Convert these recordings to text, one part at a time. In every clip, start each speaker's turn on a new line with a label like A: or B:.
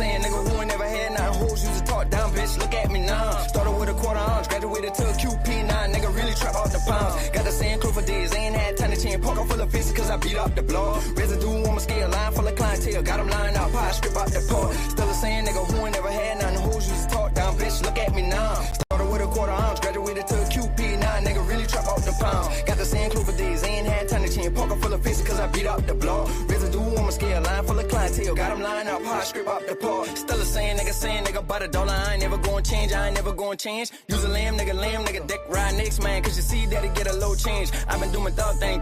A: saying, nigga, who ain't never had nothing. Hoes used to talk down, bitch, look at me now. Started with a quarter ounce, graduated to a QP9. Nigga really trap out the pounds. Got the same crew for days, ain't had time to change. Poker full of faces cause I beat up the block. Residue on my scale, line full of clientele. Got them lined up, pie strip out the pot. Still the same nigga who ain't never had nothing. Hoes used to talk down, bitch, look at me now. Started with a quarter ounce, graduated to a QP9. Nigga really trap out the pounds. Got the same crew for days, ain't had time to change. Poker full of faces cause I beat up the block. Residue on my scale, line full of clientele. Got them lined up, pie strip out the pot. Still the same nigga by the dollar. I ain't never gonna change, I ain't never gonna change. Use a lamb, nigga, dick ride next, man. Cause you see that it get a low change. I been doing thug thing,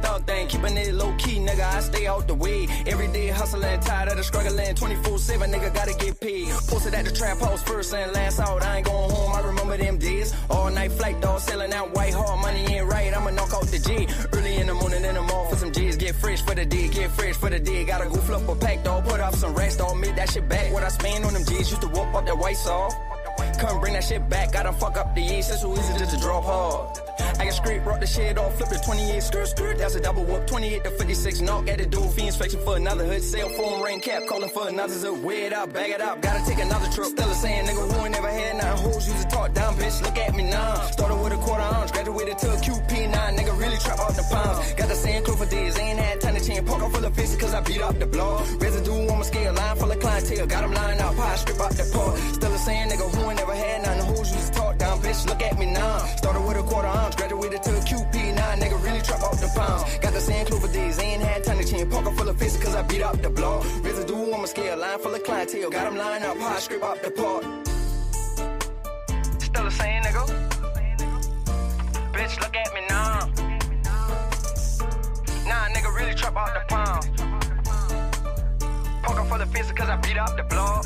A: keeping it low key, nigga. I stay out the way. Every day hustling, tired of the struggling. 24/7, nigga, gotta get paid. Posted at the trap house first and last out. I ain't going home, I remember them days. All night flight, dog, selling out white hard. Money ain't right, I'ma knock out the G. Early in the morning, in the mall for some G's. Get fresh for the day, Gotta go flip a pack, dog. Put off some racks, dog. Make that shit back. What I spend on them G's, used to whoop up that white sauce. Come bring that shit back, gotta fuck up the years. It's so easy just to drop hard. I get straight, rock the shit off, flip the 28, skirt, that's a double whoop. 28 to 56, knock at the door, fiends fetching for another hood. Cell phone ring cap, calling for another zip. Weigh it up, bag it up, gotta take another trip. Still the same nigga who ain't never had nothing. Hoes used to talk down, bitch, look at me now. Started with a quarter ounce, graduated to a QP9. Nigga really trap out the pounds. Got the same crew for days, ain't had time to change. Poker full of faces cause I beat up the block. Residue on my scale, line full of clientele. Got them lined up, pie strip out the pot. Still the same nigga who ain't never had nothing. Hoes used to talk down, bitch, look at me now. Started with a quarter ounce, graduated to a QP9. Nigga really trap out the pounds. Got the same crew for days, ain't had time to change. Poker full of faces cause I beat up the block. Residue on my scale, line full of clientele. Got them lined up, pie strip out the pot. Still the same nigga. Bitch, look at me now. Nah, nigga really trap out the pounds. Poker full of faces cause I beat up the block.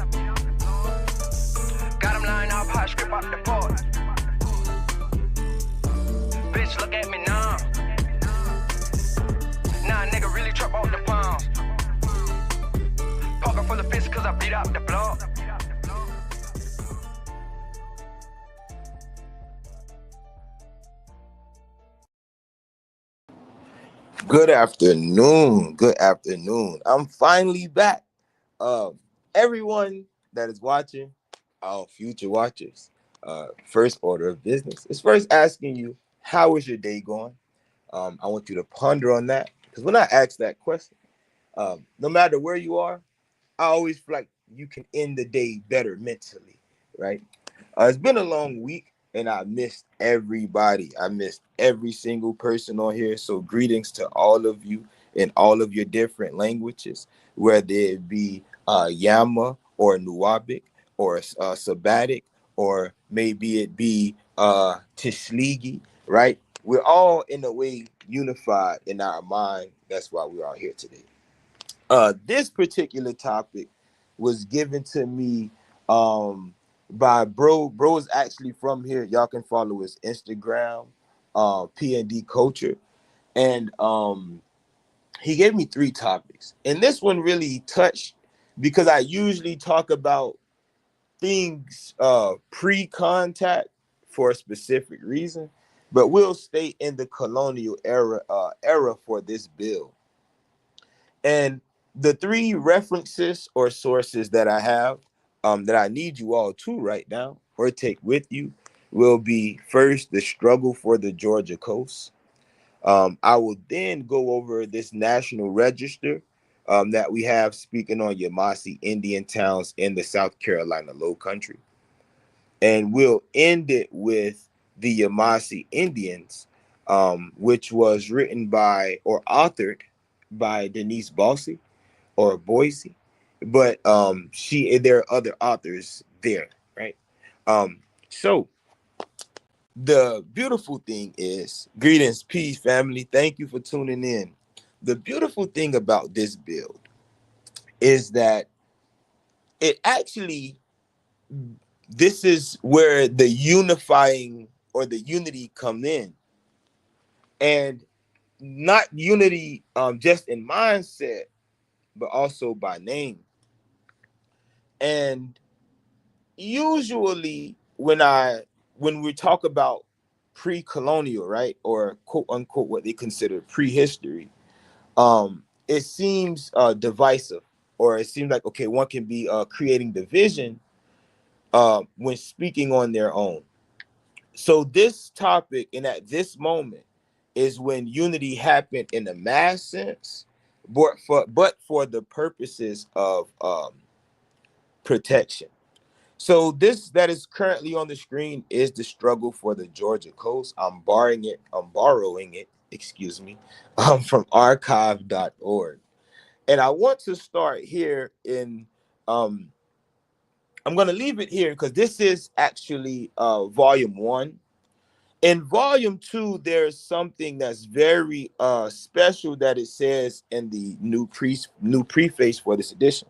A: Got them lined up, high script out the pot. Bitch, look at me now. Nah, nigga really trap out the pounds. Poker full of faces cause I beat up the block.
B: Good afternoon. Good afternoon. I'm finally back. Everyone that is watching, our future watchers, first order of business is first asking you, how is your day going? I want you to ponder on that, because when I ask that question, no matter where you are, I always feel like you can end the day better mentally, right? It's been a long week, and I missed everybody. I missed every single person on here. So greetings to all of you in all of your different languages, whether it be Yama or Nuwabic or Sabbatic, or maybe it be Tishligi, right? We're all in a way unified in our mind. That's why we're all here today. This particular topic was given to me by bro is actually from here. Y'all can follow his Instagram, PND Culture, and he gave me 3 topics, and this one really touched because I usually talk about things pre-contact for a specific reason, but we'll stay in the colonial era for this bill. And the 3 references or sources that I have that I need you all to write down or take with you will be, first, the struggle for the Georgia coast. I will then go over this national register that we have speaking on Yamasee Indian towns in the South Carolina Low Country. And we'll end it with the Yamasee Indians, which was written by or authored by Denise Bossy or Boise, but there are other authors there, right? So the beautiful thing is, greetings, peace, family. Thank you for tuning in. The beautiful thing about this build is that it actually, this is where the unifying or the unity come in, and not unity just in mindset, but also by name. And usually when we talk about pre-colonial, right, or quote unquote what they consider prehistory, it seems divisive or it seems like, okay, one can be creating division when speaking on their own. So this topic and at this moment is when unity happened in the mass sense, but for the purposes of protection. So this that is currently on the screen is the struggle for the Georgia coast. I'm borrowing it, excuse me, from archive.org. And I want to start here in um I'm going to leave it here because this is actually volume 1. In volume 2, there's something that's very special that it says in the new preface for this edition.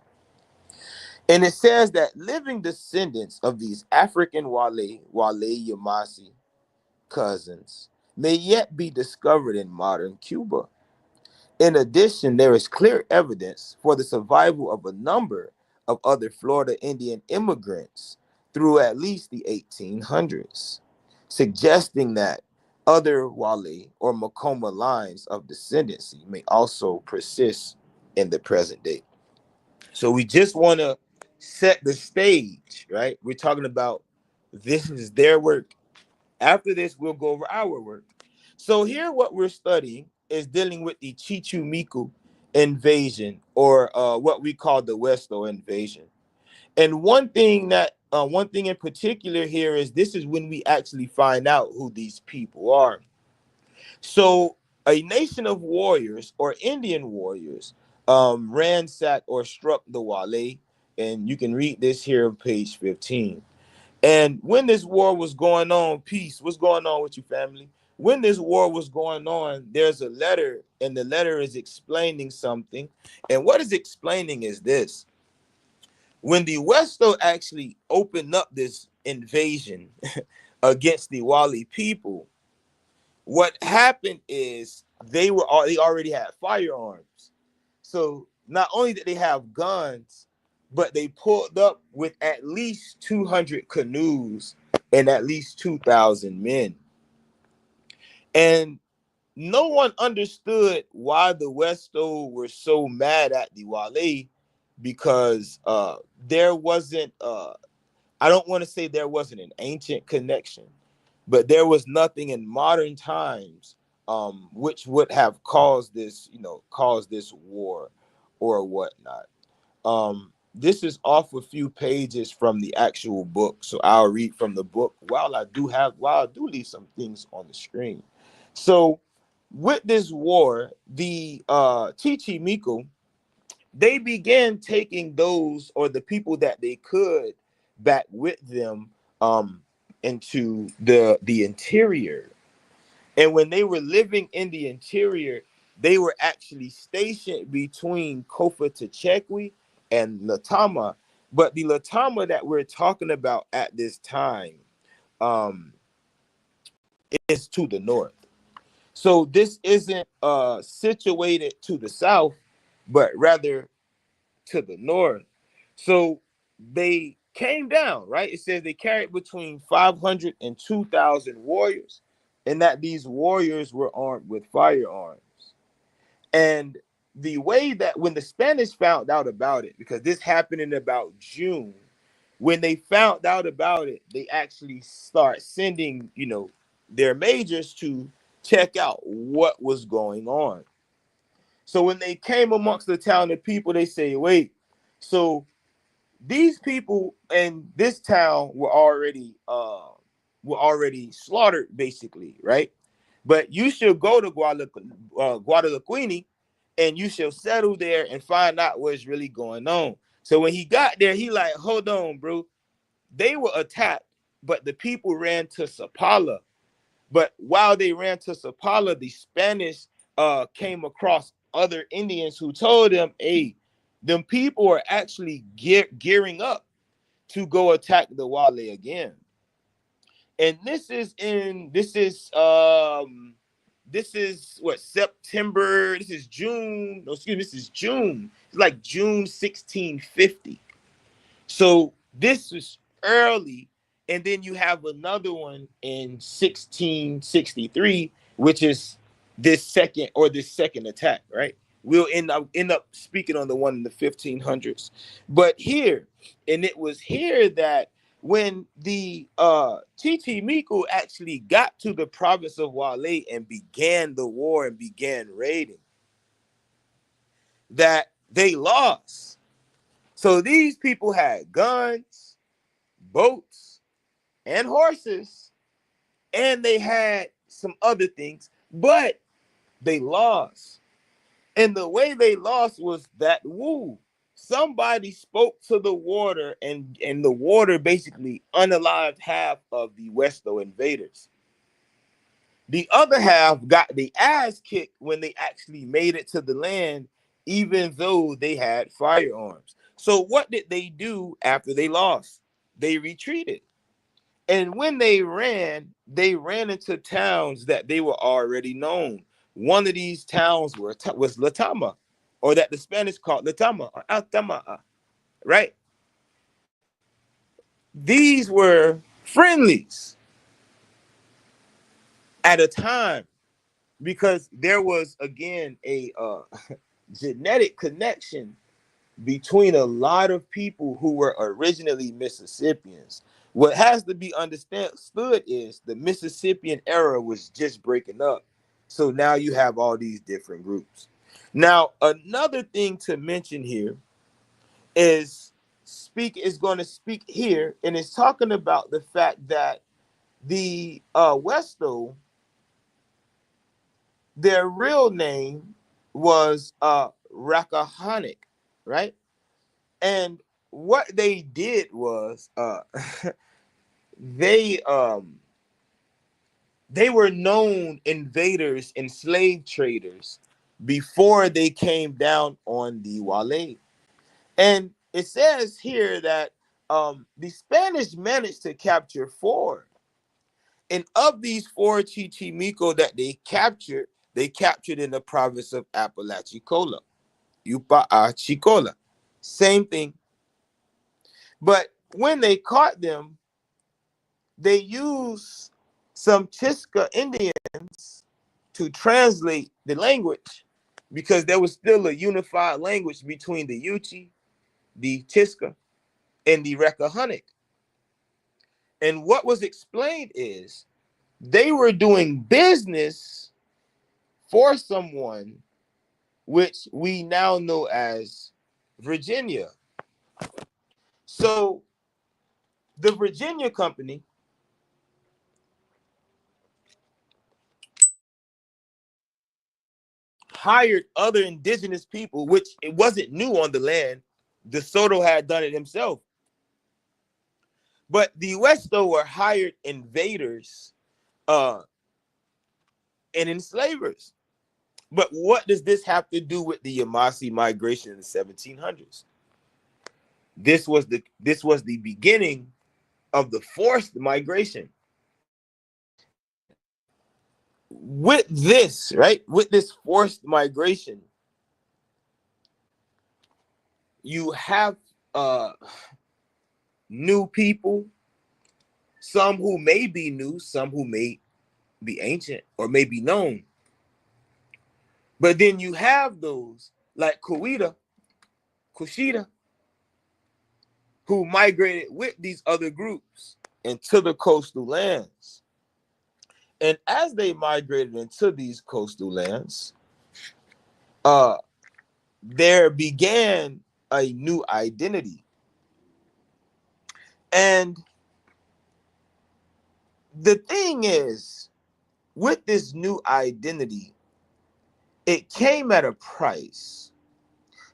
B: And it says that living descendants of these African Wale Yamasi cousins may yet be discovered in modern Cuba. In addition, there is clear evidence for the survival of a number of other Florida Indian immigrants through at least the 1800s, suggesting that other Wale or Makoma lines of descendancy may also persist in the present day. So we just want to set the stage, right? We're talking about this is their work. After this, we'll go over our work. So here, what we're studying is dealing with the Chichumiku invasion, or what we call the Westo invasion. And one thing in particular here is this is when we actually find out who these people are. So a nation of warriors or Indian warriors ransacked or struck the Wale, and you can read this here on page 15. And when this war was going on, peace, what's going on with you, family? When this war was going on, there's a letter, and the letter is explaining something. And what is explaining is this. When the Westo actually opened up this invasion against the Wali people, what happened is they already had firearms. So not only did they have guns, but they pulled up with at least 200 canoes and at least 2,000 men. And no one understood why the Westo were so mad at the Wale, because there wasn't I don't want to say there wasn't an ancient connection, but there was nothing in modern times which would have caused this war or whatnot. This is off a few pages from the actual book, so I'll read from the book while I do leave some things on the screen. So with this war, the Chichimico, they began taking those or the people that they could back with them into the interior. And when they were living in the interior, they were actually stationed between Kofa Techequi and Latama. But the Latama that we're talking about at this time um, is to the north. So this isn't situated to the south, but rather to the north. So they came down, right? It says they carried between 500 and 2,000 warriors, and that these warriors were armed with firearms. And the way that when the Spanish found out about it, because this happened in about June, when they found out about it, they actually start sending, their majors to check out what was going on. So when they came amongst the town of people, they say, wait, so these people in this town were already slaughtered, basically, right? But you should go to Guadalquivir, and you shall settle there and find out what's really going on. So when he got there, he like, hold on, bro. They were attacked, but the people ran to Zapala. But while they ran to Zapala, the Spanish came across other Indians who told them, hey, them people are actually gearing up to go attack the Wale again. And this is what, September, this is June, no, excuse me, this is June. It's like June 1650. So this is early. And then you have another one in 1663, which is this second attack, right? We'll end up speaking on the one in the 1500s. But here, and it was here that when the Chichimiku actually got to the province of Wale and began the war and began raiding, that they lost. So these people had guns, boats, and horses, and they had some other things, but they lost. And the way they lost was that woo. Somebody spoke to the water, and the water basically unalived half of the Westo invaders. The other half got the ass kicked when they actually made it to the land, even though they had firearms. So what did they do after they lost? They retreated. And when they ran into towns that they were already known. One of these towns was Latama, or that the Spanish called Latama or Altama, right? These were friendlies at a time because there was again a genetic connection between a lot of people who were originally Mississippians. What has to be understood is the Mississippian era was just breaking up. So now you have all these different groups. Now, another thing to mention here is going to speak here, and it's talking about the fact that the Westo, their real name was Rakahonic, right? And what they did was they they were known invaders and slave traders before they came down on the Wale. And it says here that the Spanish managed to capture 4. And of these 4 Chichimiko that they captured in the province of Apalachicola, Upa-Chicola. Same thing. But when they caught them, they used some Chiska Indians to translate the language because there was still a unified language between the Yuchi, the Chiska, and the Recahonic. And what was explained is they were doing business for someone which we now know as Virginia. So the Virginia Company hired other indigenous people, which it wasn't new on the land. De Soto had done it himself. But the Westo were hired invaders and enslavers. But what does this have to do with the Yamasee migration in the 1700s? This was the beginning of the forced migration. With this, right? With this forced migration, you have new people, some who may be new, some who may be ancient or may be known. But then you have those like Kushida, who migrated with these other groups into the coastal lands. And as they migrated into these coastal lands, there began a new identity. And the thing is, with this new identity, it came at a price.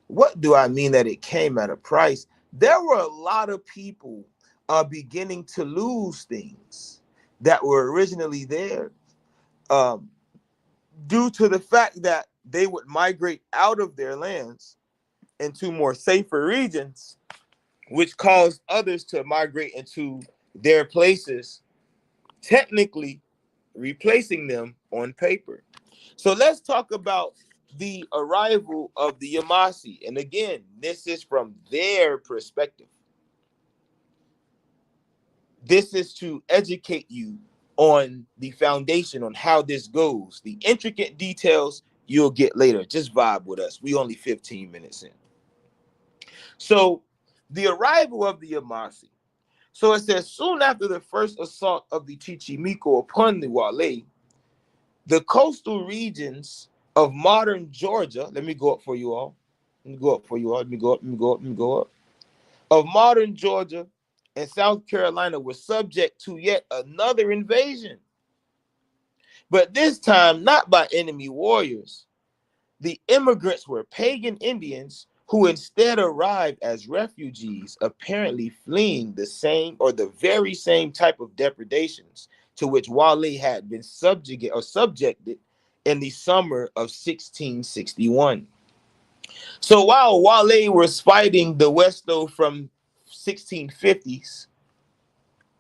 B: What do I mean that it came at a price? There were a lot of people beginning to lose things that were originally there due to the fact that they would migrate out of their lands into more safer regions, which caused others to migrate into their places, technically replacing them on paper. So let's talk about the arrival of the Yamasee. And again, this is from their perspective. This is to educate you on the foundation, on how this goes. The intricate details you'll get later. Just vibe with us. We only 15 minutes in. So the arrival of the Yamasi. So it says, soon after the first assault of the Chichimiko upon the Wale, the coastal regions of modern Georgia, let me go up for you all. Let me go up for you all. Let me go up, let me go up, let me go up. Of modern Georgia and South Carolina were subject to yet another invasion. But this time, not by enemy warriors. The immigrants were pagan Indians who instead arrived as refugees, apparently fleeing the same or the very same type of depredations to which Wale had been subjected in the summer of 1661. So while Wale was fighting the Westo from 1650s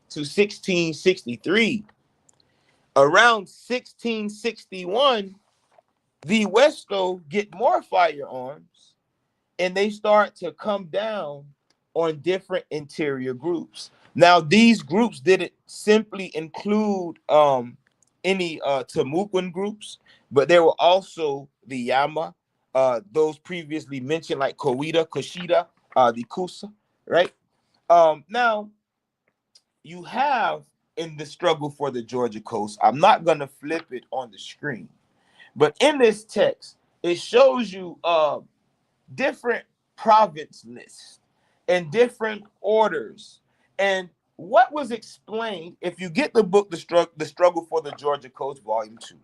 B: to 1663, around 1661, the Westo get more firearms and they start to come down on different interior groups. Now, these groups didn't simply include any Timucuan groups, but there were also the Yama, those previously mentioned like Kowita, Kushida, the Kusa, right? Now, you have in the struggle for the Georgia coast, I'm not going to flip it on the screen, but in this text, it shows you different province lists and different orders. And what was explained, if you get the book, The Struggle for the Georgia Coast, Volume 2,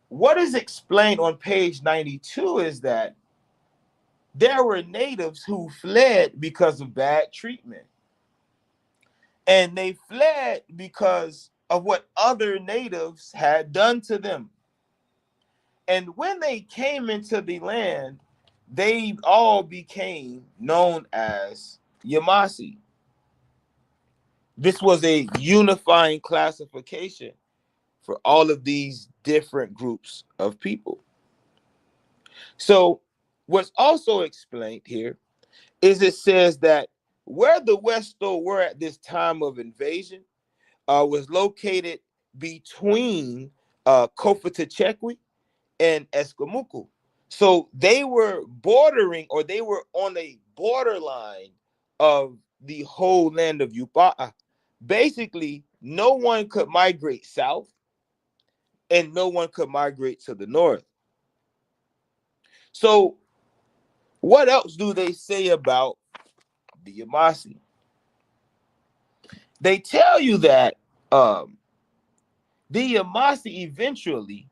B: what is explained on page 92 is that there were natives who fled because of bad treatment. And they fled because of what other natives had done to them. And when they came into the land, they all became known as Yamasi. This was a unifying classification for all of these different groups of people. So what's also explained here is it says that where the Westo were at this time of invasion was located between Kofutachekwi and Escamuco. So they were bordering, or they were on a borderline of the whole land of Yupa'a. Basically, no one could migrate south and no one could migrate to the north. So what else do they say about the Yamasi? They tell you that the Yamasi eventually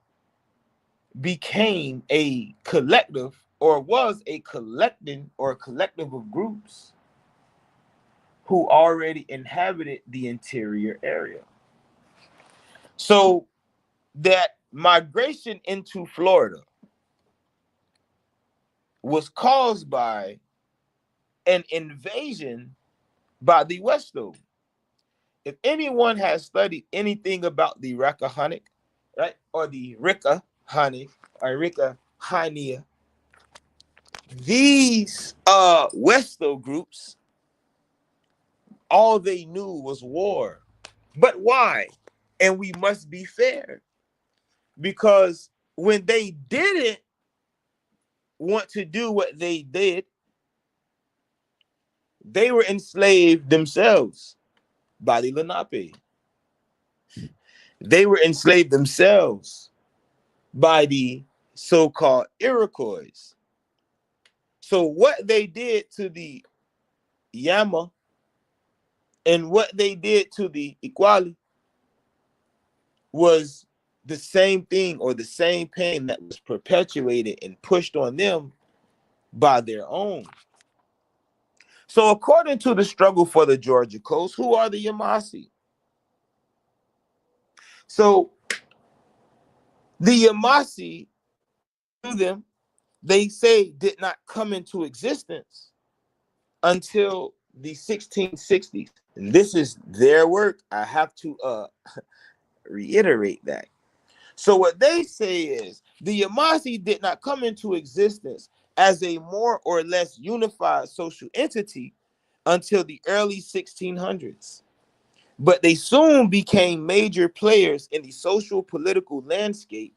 B: became a collective, or was a collecting or a collective of groups who already inhabited the interior area. So that migration into Florida was caused by an invasion by the Westo. If anyone has studied anything about the Rakahanic, right, or the Rikahanic, or Rikahania, these Westo groups, all they knew was war. But why? And we must be fair, because when they didn't want to do what they did, they were enslaved themselves by the Lenape. They were enslaved themselves by the so-called Iroquois. So what they did to the Yama and what they did to the Ikwali was the same thing, or the same pain that was perpetuated and pushed on them by their own. So according to the struggle for the Georgia coast, who are the Yamasi? So the Yamasi, to them, they say did not come into existence until the 1660s. And this is their work. I have to reiterate that. So what they say is the Yamasi did not come into existence as a more or less unified social entity until the early 1600s. But they soon became major players in the social political landscape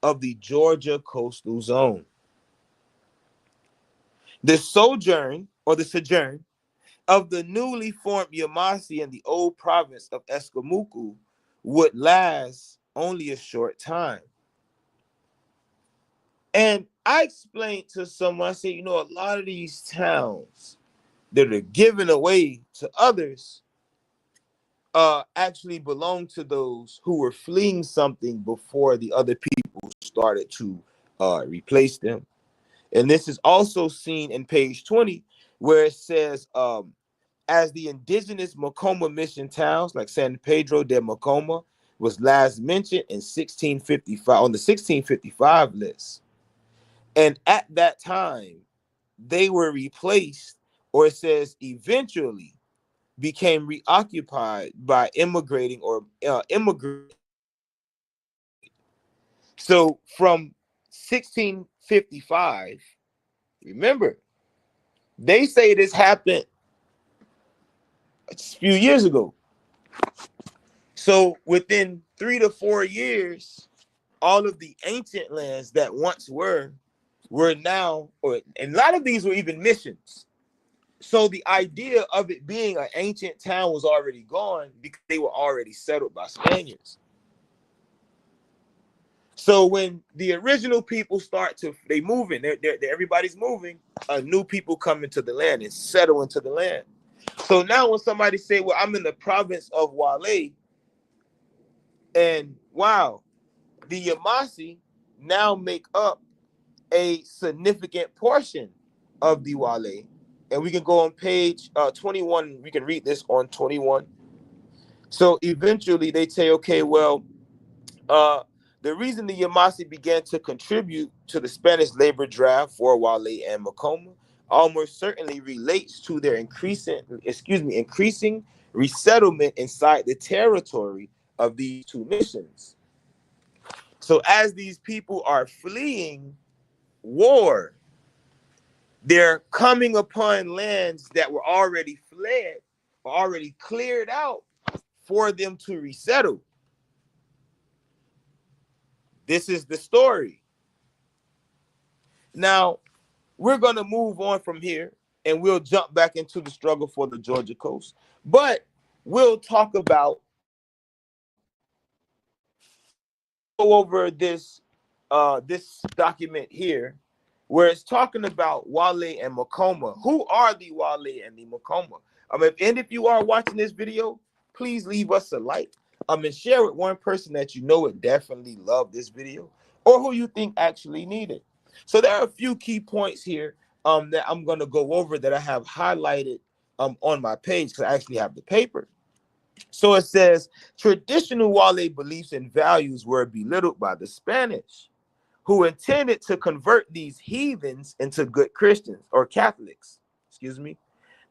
B: of the Georgia coastal zone. The sojourn of the newly formed Yamasee in the old province of Escamoko would last only a short time. And I explained to someone, I said, a lot of these towns that are given away to others actually belong to those who were fleeing something before the other people started to replace them. And this is also seen in page 20, where it says, as the indigenous Macoma mission towns like San Pedro de Macoma was last mentioned in 1655 on the 1655 list. And at that time, they were replaced, or it says eventually became reoccupied by immigrating or immigrant. So from 1655, remember, they say this happened a few years ago. So within 3 to 4 years, all of the ancient lands that once were now, and a lot of these were even missions. So the idea of it being an ancient town was already gone because they were already settled by Spaniards. So when the original people they moving, everybody's moving, new people come into the land and settle into the land. So now when somebody say, well, I'm in the province of Wale, and wow, the Yamasee now make up a significant portion of the Wale. And we can go on page 21. We can read this on 21. So eventually they say, okay, well, the reason the Yamasee began to contribute to the Spanish labor draft for Wale and Macoma almost certainly relates to their increasing resettlement inside the territory of these two missions. So as these people are fleeing war, they're coming upon lands that were already fled, or already cleared out for them to resettle. This is the story. Now, we're going to move on from here and we'll jump back into the struggle for the Georgia coast. But we'll talk about, go over this document here where it's talking about Wale and Macoma. Who are the Wale and the Macoma? And if you are watching this video, please leave us a like. And share with one person that you know would definitely love this video, or who you think actually need it. So there are a few key points here that I'm going to go over that I have highlighted on my page because I actually have the paper. So it says traditional Wale beliefs and values were belittled by the Spanish, who intended to convert these heathens into good Christians or Catholics. Excuse me.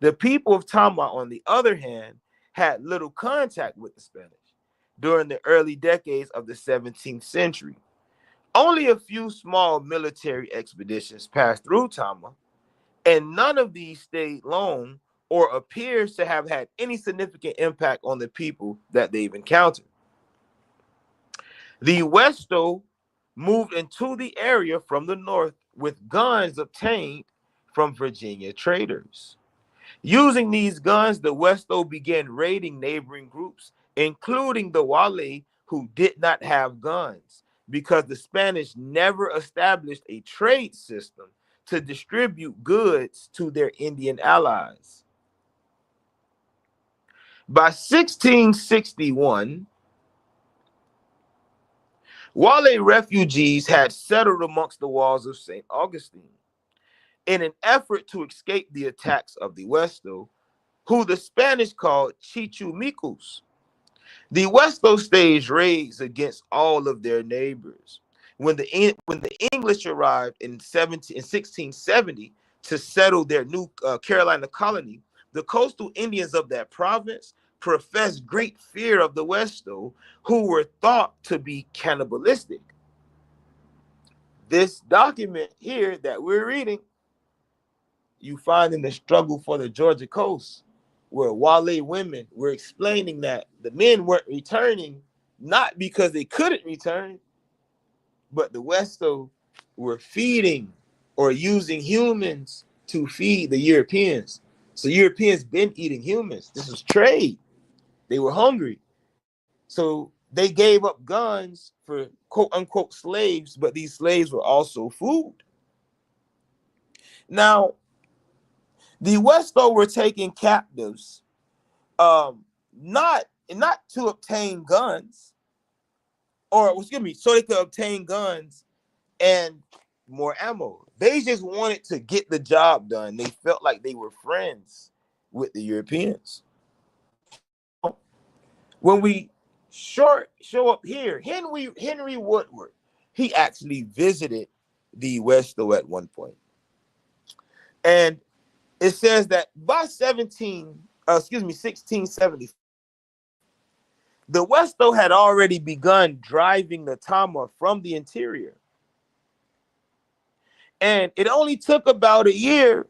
B: The people of Tama, on the other hand, had little contact with the Spanish during the early decades of the 17th century. Only a few small military expeditions passed through Tama, and none of these stayed long or appears to have had any significant impact on the people that they've encountered. The Westo moved into the area from the north with guns obtained from Virginia traders. Using these guns, the Westo began raiding neighboring groups, including the Wale, who did not have guns, because the Spanish never established a trade system to distribute goods to their Indian allies. By 1661, Wale refugees had settled amongst the walls of St. Augustine in an effort to escape the attacks of the Westo, who the Spanish called Chichumicos. The Westo staged raids against all of their neighbors. When the English arrived in 1670 to settle their new Carolina colony, the coastal Indians of that province professed great fear of the Westo, who were thought to be cannibalistic. This document here that we're reading, you find in the struggle for the Georgia coast, where Wale women were explaining that the men weren't returning, not because they couldn't return, but the West though were feeding or using humans to feed the Europeans. So Europeans been eating humans. This was trade. They were hungry. So they gave up guns for quote unquote slaves, but these slaves were also food. Now, the West though were taking captives, not to obtain guns, or excuse me, so they could obtain guns and more ammo. They just wanted to get the job done. They felt like they were friends with the Europeans. When we show up here, Henry Woodward, he actually visited the Westo at one point. And it says that by 1670, the Westo had already begun driving the Tama from the interior. And it only took about a year,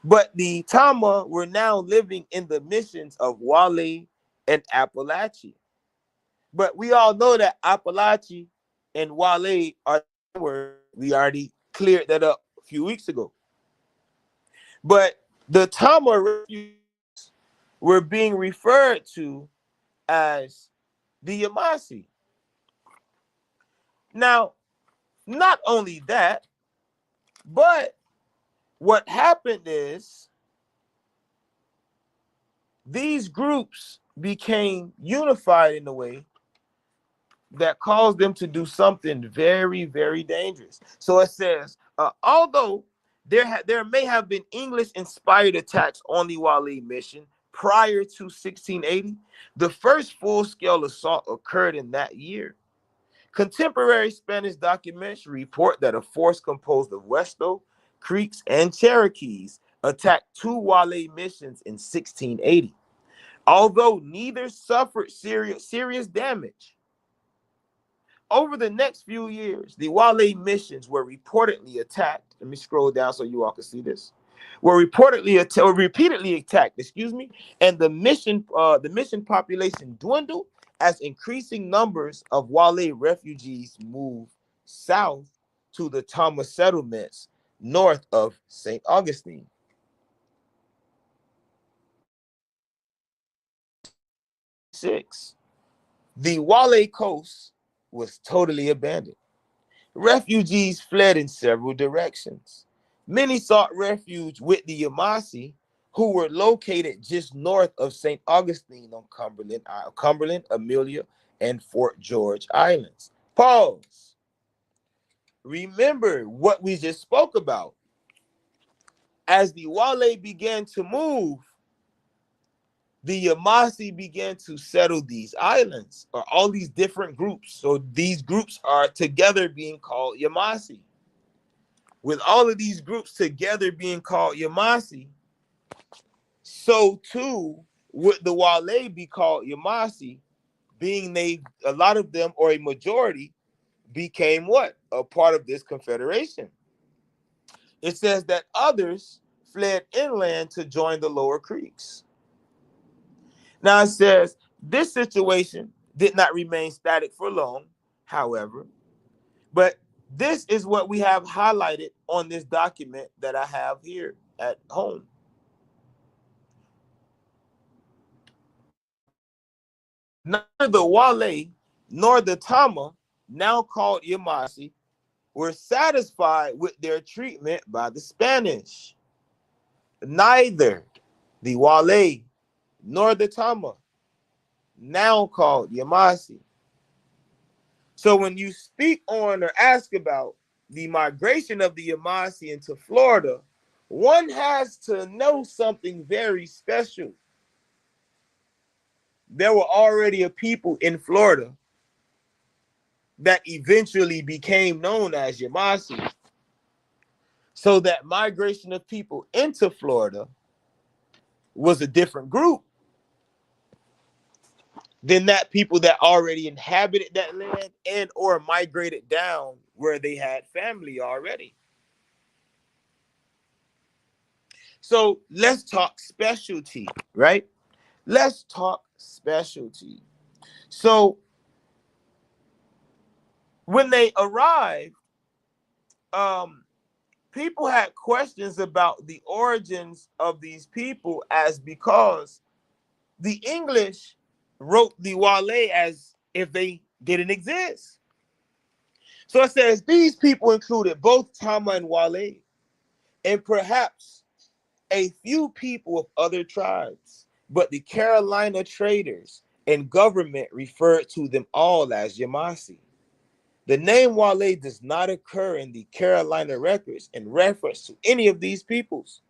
B: but the Tama were now living in the missions of Wale and Appalachia. But we all know that Appalachia and Wale are where we already cleared that up a few weeks ago. But the Tama refugees were being referred to as the Yamasi. Now, not only that, but what happened is these groups became unified in a way that caused them to do something very, very dangerous. So it says, although there may have been English-inspired attacks on the Wale mission prior to 1680, the first full-scale assault occurred in that year. Contemporary Spanish documents report that a force composed of Westo, Creeks, and Cherokees attacked two Wale missions in 1680. Although neither suffered serious damage, over the next few years, the Wale missions were reportedly attacked. Let me scroll down so you all can see this. Were reportedly or repeatedly attacked, and the mission population dwindled as increasing numbers of Wale refugees moved south to the Tama settlements north of St. Augustine. The Wale coast was totally abandoned. Refugees fled in several directions. Many sought refuge with the Yamasi, who were located just north of St. Augustine on Cumberland, Amelia, and Fort George Islands. Pause. Remember what we just spoke about. As the Wale began to move, the Yamasi began to settle these islands, or all these different groups. So these groups are together being called Yamasi. With all of these groups together being called Yamasi, so too would the Wale be called Yamasi, being a lot of them, or a majority, became what? A part of this confederation. It says that others fled inland to join the lower creeks. Now it says this situation did not remain static for long, however, but this is what we have highlighted on this document that I have here at home. Neither the Wale nor the Tama, now called Yamasi, were satisfied with their treatment by the Spanish. Neither the Wale nor the Tama, now called Yamasi. So when you speak on or ask about the migration of the Yamasi into Florida, one has to know something very special. There were already a people in Florida that eventually became known as Yamasi. So that migration of people into Florida was a different group than that people that already inhabited that land and or migrated down where they had family already. So let's talk specialty, right? Let's talk specialty. So when they arrived, people had questions about the origins of these people, as because the English wrote the Wale as if they didn't exist. So it says these people included both Tama and Wale, and perhaps a few people of other tribes, but the Carolina traders and government referred to them all as Yamasi. The name Wale does not occur in the Carolina records in reference to any of these peoples,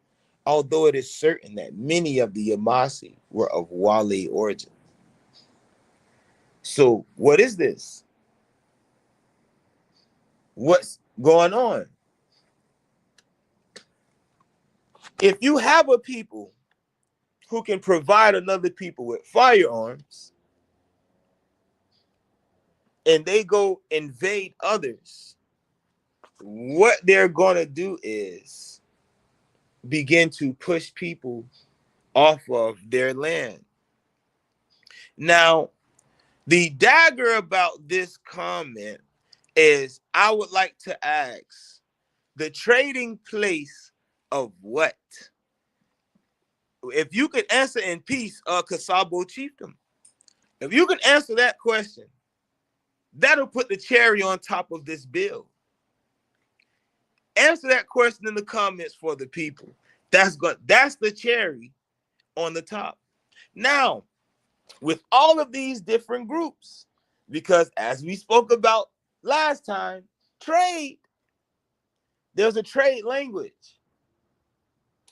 B: although it is certain that many of the Yamasi were of Wale origin. So what is this? What's going on? If you have a people who can provide another people with firearms and they go invade others, what they're going to do is begin to push people off of their land. Now, the dagger about this comment is I would like to ask the trading place of what? If you could answer in peace, Kasabo chiefdom, if you could answer that question, that'll put the cherry on top of this bill. Answer that question in the comments for the people. That's the cherry on the top. Now, with all of these different groups, because as we spoke about last time, trade, there's a trade language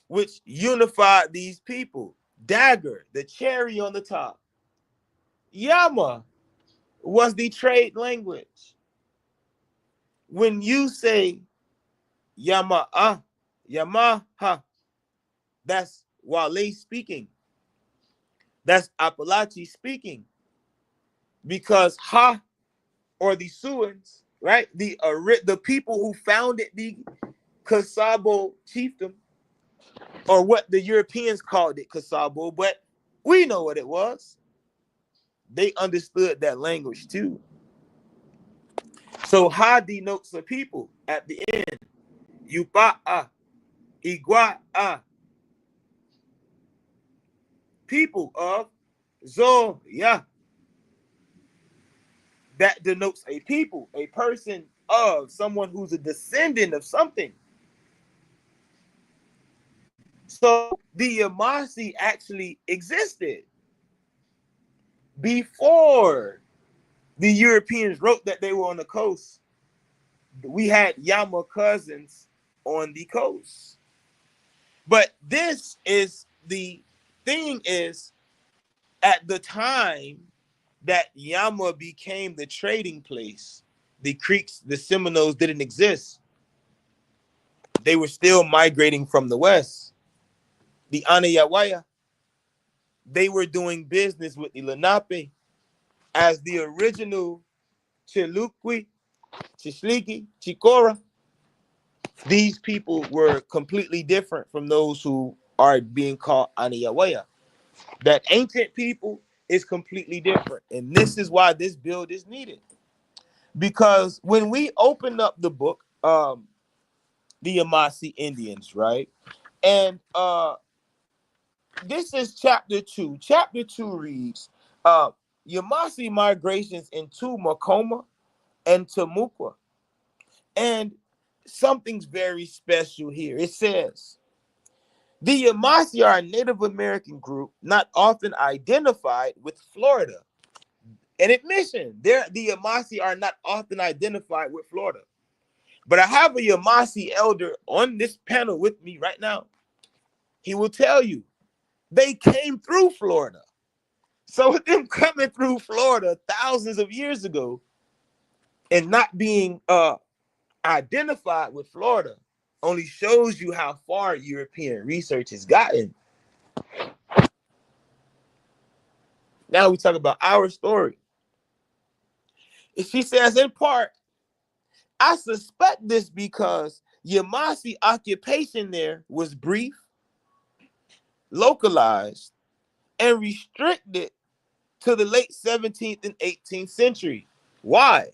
B: which unified these people. Dagger, the cherry on the top. Yama was the trade language. When you say Yamaha, that's Wale speaking. That's Appalachi speaking. Because Ha, or the Siouans, right? The people who founded the Kasabo chiefdom, or what the Europeans called it, Kasabo, but we know what it was. They understood that language too. So Ha denotes the people at the end. Yupa'a, Igua'a, people of Zoya. That denotes a people, a person of, someone who's a descendant of something. So the Yamasi actually existed before the Europeans wrote that they were on the coast. We had Yama cousins on the coast. But this is the thing is, at the time that Yama became the trading place, the Creeks, the Seminoles didn't exist. They were still migrating from the west. The Anayawaya, they were doing business with the Lenape as the original Chiluqui, Chishliki, Chicora. These people were completely different from those who are being called Anayawaya. That ancient people is completely different. And this is why this build is needed. Because when we open up the book, the Yamasi Indians, right? And this is chapter 2. Chapter 2 reads, Yamasi migrations into Makoma and Tamukwa. And something's very special here. It says, the Yamasi are a Native American group not often identified with Florida. An admission, the Yamasi are not often identified with Florida. But I have a Yamasi elder on this panel with me right now. He will tell you they came through Florida. So with them coming through Florida thousands of years ago and not being identified with Florida only shows you how far European research has gotten. Now we talk about our story. She says, in part, I suspect this because Yamasi occupation there was brief, localized, and restricted to the late 17th and 18th century. Why?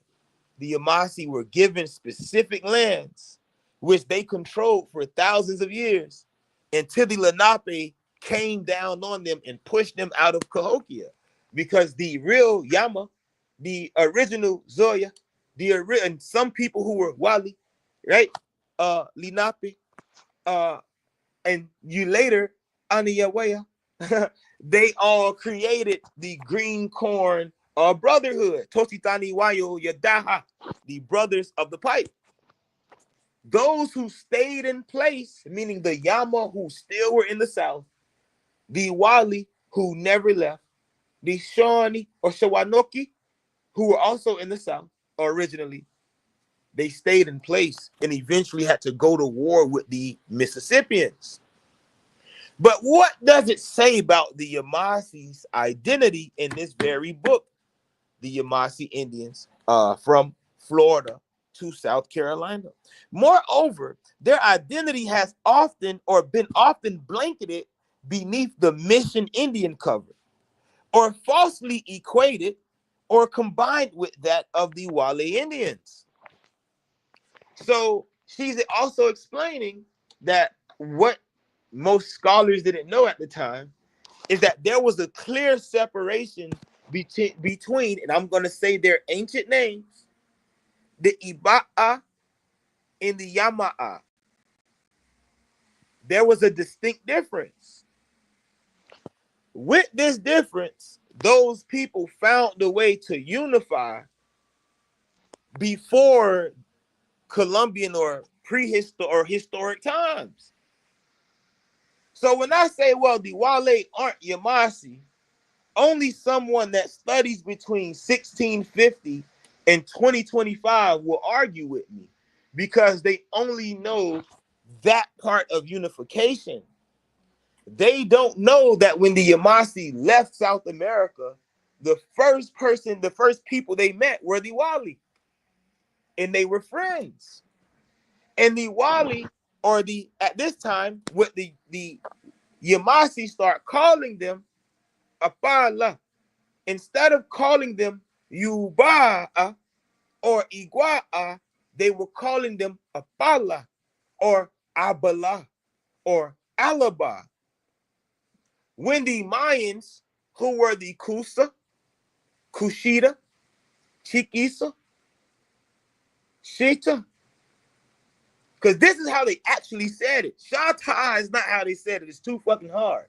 B: the Yamasi were given specific lands, which they controlled for thousands of years, until the Lenape came down on them and pushed them out of Cahokia. Because the real Yama, the original Zoya, and some people who were Wali, right? Lenape, and you later, Aniyawaya, they all created the Green Corn Brotherhood, Tositani Wayo Yadaha, the Brothers of the Pipe. Those who stayed in place, meaning the Yama who still were in the South, the Wali who never left, the Shawnee or Shawanoki who were also in the South originally, they stayed in place and eventually had to go to war with the Mississippians. But what does it say about the Yamasi's identity in this very book? The Yamasi Indians from Florida to South Carolina. Moreover, their identity has often been blanketed beneath the Mission Indian cover, or falsely equated or combined with that of the Wale Indians. So she's also explaining that what most scholars didn't know at the time is that there was a clear separation between, and I'm going to say their ancient names, the Iba'a and the Yama'a. There was a distinct difference. With this difference, those people found a way to unify before Columbian or prehistoric or historic times. So when I say, well, the Wale aren't Yamasi, only someone that studies between 1650 and 2025 will argue with me, because they only know that part of unification. They don't know that when the Yamasi left South America, the first people they met were the Wali, and they were friends. And the Wali, or at this time, what the Yamasi start calling them Apala. Instead of calling them Yuba'a or Igua'a, they were calling them Apala or Abala or Alaba. When the Mayans, who were the Kusa, Kushita, Chiquisa, Shita, because this is how they actually said it. Shata is not how they said it. It's too fucking hard.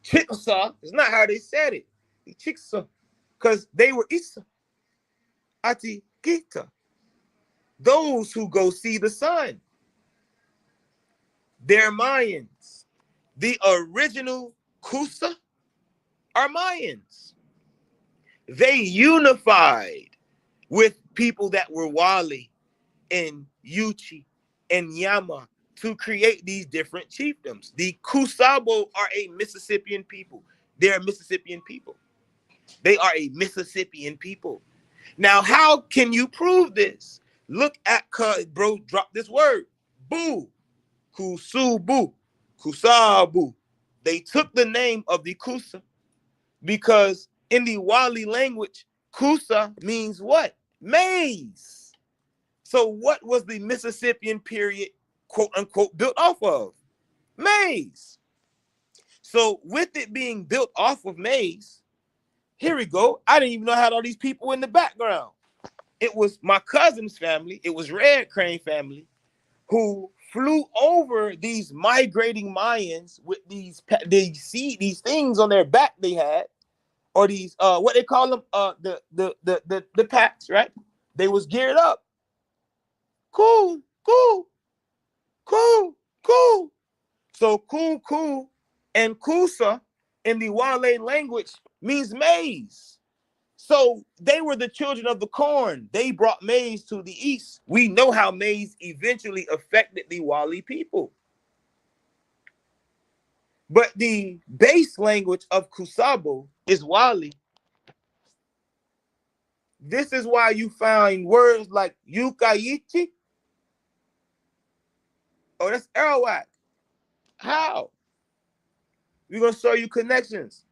B: Chickasaw is not how they said it. The Chickasaw, because they were Isa, Ati, Gita. Those who go see the sun. They're Mayans. The original Kusa are Mayans. They unified with people that were Wali and Yuchi and Yama to create these different chiefdoms. The Kusabo are a Mississippian people. They're Mississippian people. They are a Mississippian people. Now, how can you prove this? Look at, bro, drop this word. Boo. Kusubu. Kusabu. They took the name of the Kusa because in the Wali language, Kusa means what? Maize. So what was the Mississippian period, quote unquote, built off of? Maize. So with it being built off of maize, here we go. I didn't even know I had all these people in the background. It was my cousin's family. It was Red Crane family who flew over these migrating Mayans with these things on their back they had, or these what they call them, the packs, right? They was geared up. Cool. So cool and kusa in the Wale language means maize. So they were the children of the corn. They brought maize to the east. We know how maize eventually affected the Wali people. But the base language of Kusabo is Wali. This is why you find words like Yukayichi. Oh, that's Arawak. How? We're going to show you connections.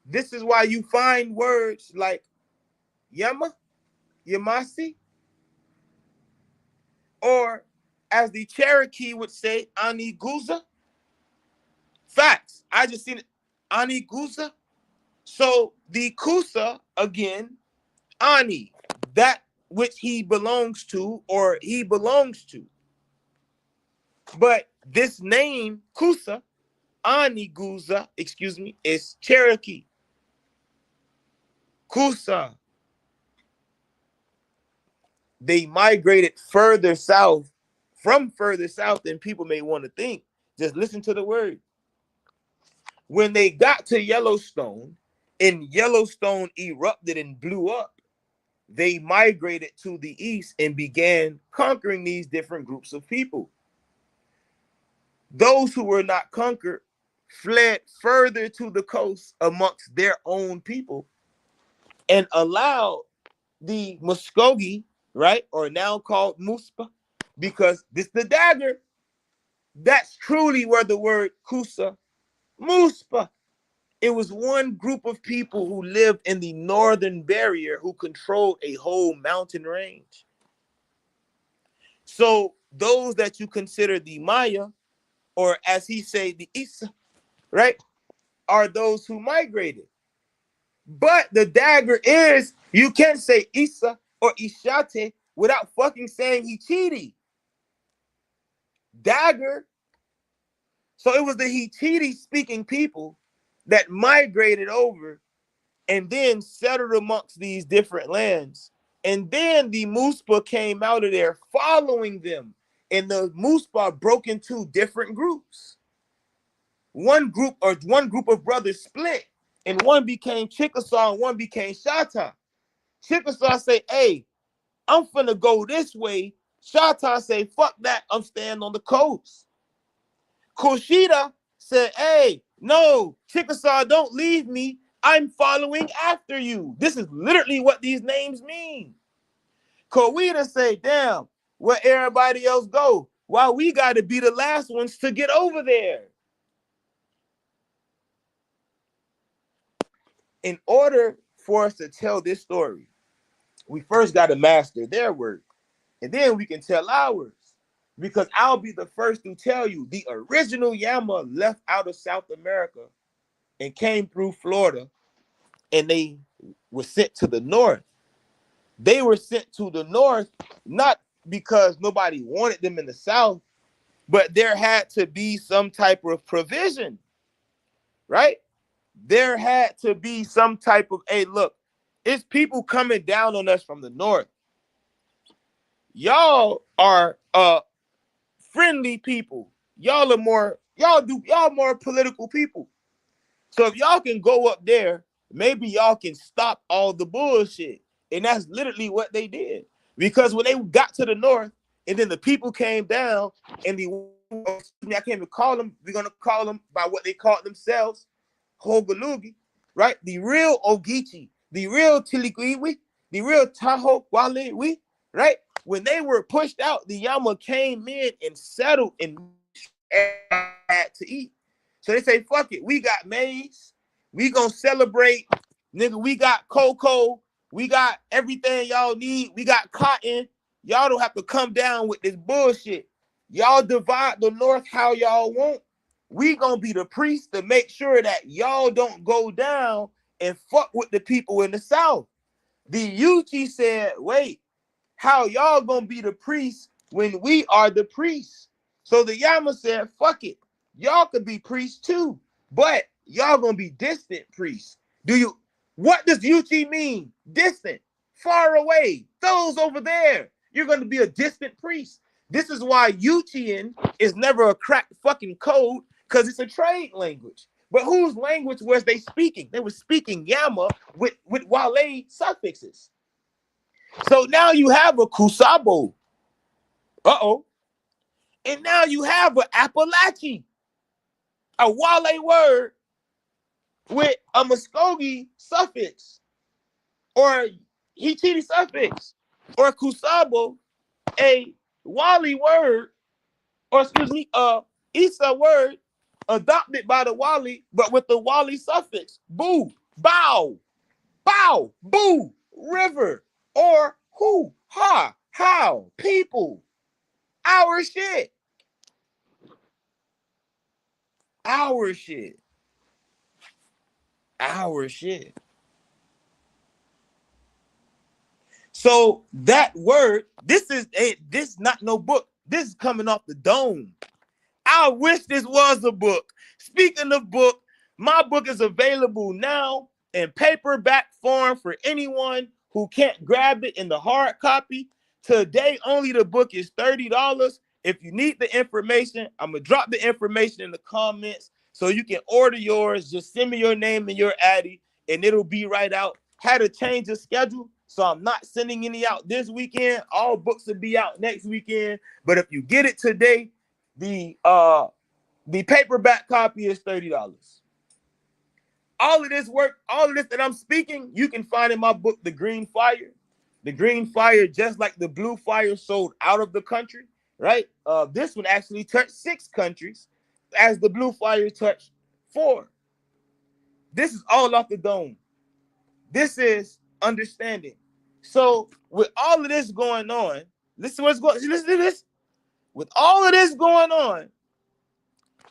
B: This is why you find words like Yama Yamasi, or as the Cherokee would say, Aniguza. Facts. I just seen it. Aniguza. So the Kusa, again, Ani, that which he belongs to or he belongs to. But this name, Kusa, Aniguza, excuse me, is Cherokee. Kusa. They migrated further south, from further south than people may want to think. Just listen to the word. When they got to Yellowstone, and Yellowstone erupted and blew up, they migrated to the east and began conquering these different groups of people. Those who were not conquered fled further to the coast amongst their own people and allowed the Muskogee, right, or now called Muspa, because this the dagger. That's truly where the word Kusa, Muspa. It was one group of people who lived in the northern barrier who controlled a whole mountain range. So those that you consider the Maya, or as he say, the Isa, right, are those who migrated. But the dagger is, you can't say Isa or Ishate without fucking saying Hichiti. Dagger. So it was the Hichiti speaking people that migrated over and then settled amongst these different lands. And then the Muspa came out of there following them. And the Muspa broke into different groups. One group of brothers split, and one became Chickasaw and one became Shatta. Chickasaw say, hey, I'm finna go this way. Shatta say, fuck that, I'm staying on the coast. Kushida said, hey, no, Chickasaw, don't leave me. I'm following after you. This is literally what these names mean. Kowita say, damn, where everybody else go? Why we got to be the last ones to get over there? In order for us to tell this story, we first got to master their word, and then we can tell ours. Because I'll be the first to tell you, the original Yama left out of South America and came through Florida, and they were sent to the north. They were sent to the north not because nobody wanted them in the south, but there had to be some type of provision, right? There had to be some type of, hey, look, it's people coming down on us from the north. Y'all are friendly people. Y'all more political people. So if y'all can go up there, maybe y'all can stop all the bullshit. And that's literally what they did. Because when they got to the north, and then the people came down, and I can't even call them, we're gonna call them by what they called themselves, Hogalugi, right? The real Ogeechee, the real Tiliquiwi, the real Tahoe Walewi, right? When they were pushed out, the Yama came in and settled and had to eat. So they say, fuck it, we got maize, we gonna celebrate, nigga, we got cocoa, we got everything y'all need, we got cotton, y'all don't have to come down with this bullshit. Y'all divide the north how y'all want. We gonna be the priest to make sure that y'all don't go down and fuck with the people in the south. The Yuchi said, wait, how y'all gonna be the priests when we are the priests? So the Yama said, fuck it, y'all could be priests too, but y'all gonna be distant priests. What does Yuchi mean? Distant, far away, those over there. You're gonna be a distant priest. This is why Yuchian is never a cracked fucking code, because it's a trade language. But whose language was they speaking? They were speaking Yama with Wale suffixes. So now you have a Kusabo. Uh-oh. And now you have an Appalachian, a Wale word with a Muskogee suffix, or Hichiti suffix, or Kusabo, a Wali word, or excuse me, a Isa word adopted by the Wali, but with the Wali suffix. Boo, bow, bow, boo, river, or Who? How? People. Our shit. Our shit. Our shit. So that word, this is not no book. This is coming off the dome. I wish this was a book. Speaking of book, my book is available now in paperback form for anyone who can't grab it in the hard copy. Today, only the book is $30. If you need the information, I'm going to drop the information in the comments so you can order yours. Just send me your name and your addy, and it'll be right out. Had to change the schedule, so I'm not sending any out this weekend. All books will be out next weekend. But if you get it today, the paperback copy is $30. All of this work, all of this that I'm speaking, you can find in my book, The Green Fire. The Green Fire, just like the Blue Fire, sold out of the country, right? This one actually touched 6 countries, as the Blue Fire touched 4. This is all off the dome. This is understanding. So with all of this going on, listen to this. With all of this going on,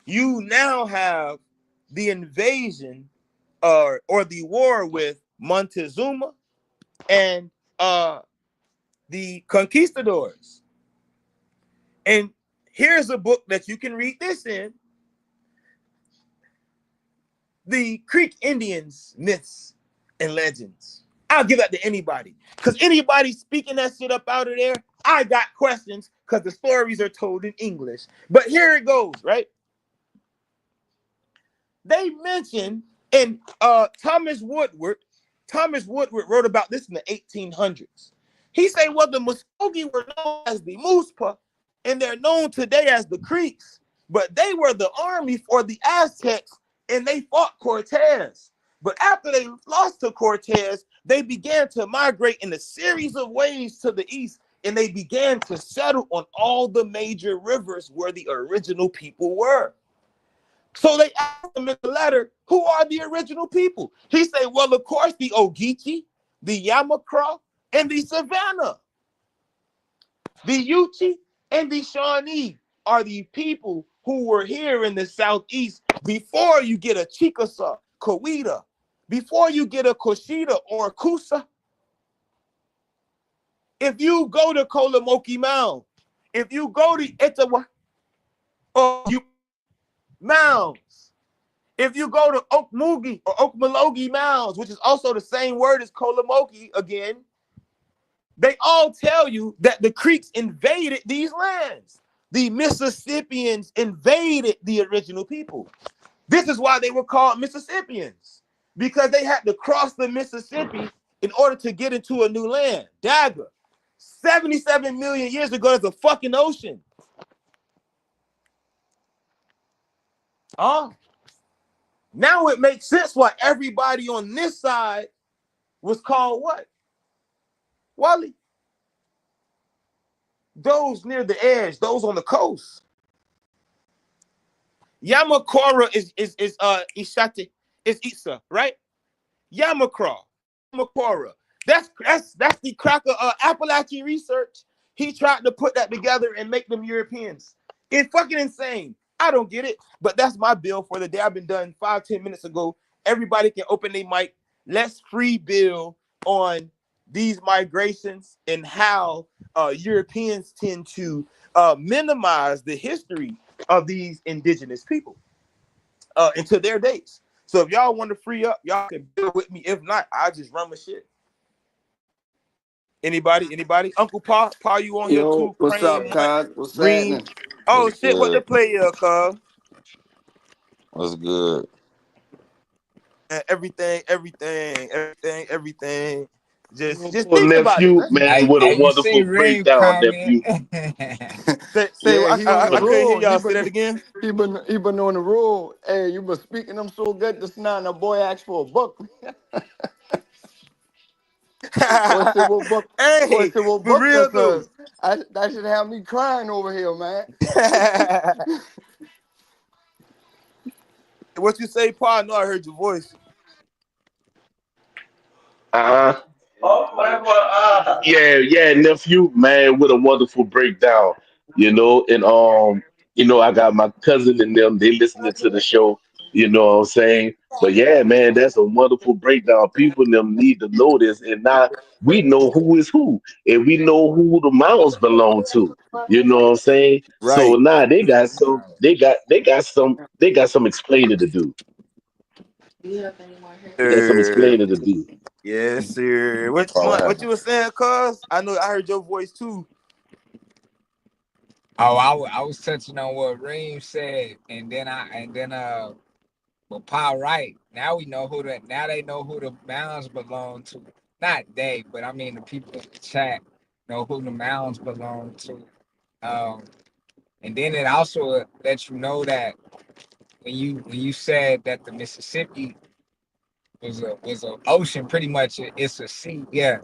B: you now have the invasion or the war with Montezuma and the conquistadors. And here's a book that you can read this in: The Creek Indians, Myths and Legends. I'll give that to anybody, because anybody speaking that shit up out of there, I got questions, because the stories are told in English. But here it goes, right? They mentioned in Thomas Woodward wrote about this in the 1800s. He said, well, the Muskogee were known as the Moospa, and they're known today as the Creeks, but they were the army for the Aztecs, and they fought Cortez. But after they lost to Cortez, they began to migrate in a series of ways to the east, and they began to settle on all the major rivers where the original people were. So they asked him in the letter, who are the original people? He said, well, of course, the Ogeechee, the Yamacraw, and the Savannah. The Yuchi and the Shawnee are the people who were here in the southeast before you get a Chickasaw, Coweta, before you get a Coshita or a Coosa. If you go to Kolomoki Mound, if you go to Etowah, or you mounds, if you go to Okmulgee or Okmulgee Mounds, which is also the same word as Kolomoki again, they all tell you that the Creeks invaded these lands. The Mississippians invaded the original people. This is why they were called Mississippians, because they had to cross the Mississippi in order to get into a new land. Dagger. 77 million years ago, there's a fucking ocean. Now it makes sense why everybody on this side was called what? Wally. Those near the edge, those on the coast. Yamakora is Ishate, is Isa, right? Yamakra, Yamakora. That's the cracker Appalachian research. He tried to put that together and make them Europeans. It's fucking insane. I don't get it, but that's my bill for the day. I've been done 5-10 minutes ago. Everybody can open their mic. Let's free bill on these migrations and how Europeans tend to minimize the history of these indigenous people into their dates. So if y'all want to free up, y'all can bill with me. If not, I'll just run my shit. Anybody? Uncle Pa, you on here too?
C: What's up, cuz? What's happening?
B: Oh shit, what the player, cuz?
C: What's good?
B: Everything. Just think about
D: nephew,
B: it,
D: man, with a wonderful breakdown, nephew.
B: I couldn't hear y'all. Say that again.
C: He been on the road. Hey, you been speaking them so good just now. The boy asked for a book. Boy said, what book?
B: Hey,
C: Boy said, what
B: for
C: book
B: real
C: this
B: though.
C: is? That should have me crying over here, man.
B: What you say, Pa? I know I heard your voice.
D: Yeah, nephew, man, with a wonderful breakdown, and I got my cousin and them, they listening to the show, you know what I'm saying? But yeah, man, that's a wonderful breakdown. People in them need to know this, and now we know who is who, and we know who the mountains belong to. You know what I'm saying? So
B: Right.
D: now they got some explaining to do. They got some
B: Sir.
D: explaining to do.
B: Yes, sir. What you were saying, cuz? I know I heard your voice too.
E: Oh, I was touching on what Reem said, and then but Paul right. Now we know now they know who the mounds belong to. Not they, but I mean the people in the chat know who the mounds belong to. Um, and then it also lets you know that when you said that the Mississippi was a ocean, pretty much it's a sea, yeah.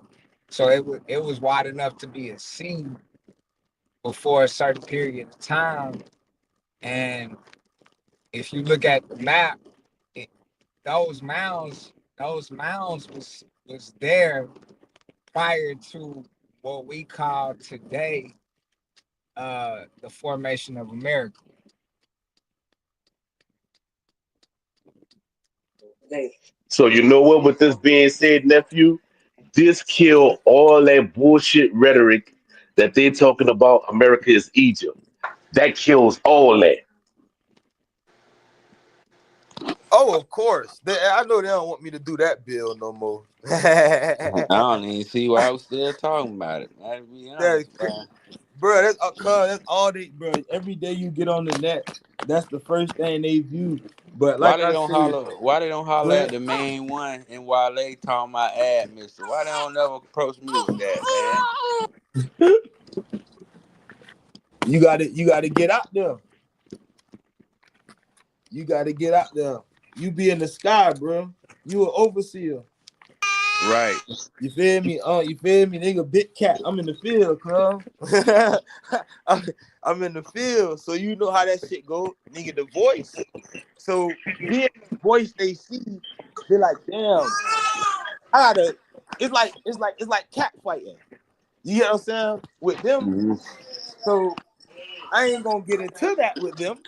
E: So it was wide enough to be a sea before a certain period of time. And if you look at the map, it, those mounds was there prior to what we call today the formation of America.
D: So you know what? With this being said, nephew, this kill all that bullshit rhetoric that they're talking about. America is Egypt. That kills all that.
B: Oh, of course. I know they don't want me to do that bill no more.
F: I don't even see why I was still talking about it. I to be
B: That,
F: honest, man.
B: bro, that's all they, bro. Every day you get on the net, that's the first thing they view. But
F: Why
B: like
F: they
B: I
F: don't
B: said,
F: holler? Why they don't holler
B: when
F: at the main one? And while they talking about ad, Mister, why they don't never approach me with that, man?
B: you gotta get out there. You gotta get out there. You be in the sky, bro. You an overseer.
F: Right.
B: You feel me? You feel me, nigga? Big cat. I'm in the field, cuz. I'm, I'm in the field, so you know how that shit go, nigga. The voice. So being the voice they see, they're like, damn. I gotta. It's like cat fighting. You get what I'm saying? With them,
F: Mm-hmm.
B: so I ain't gonna get into that with them.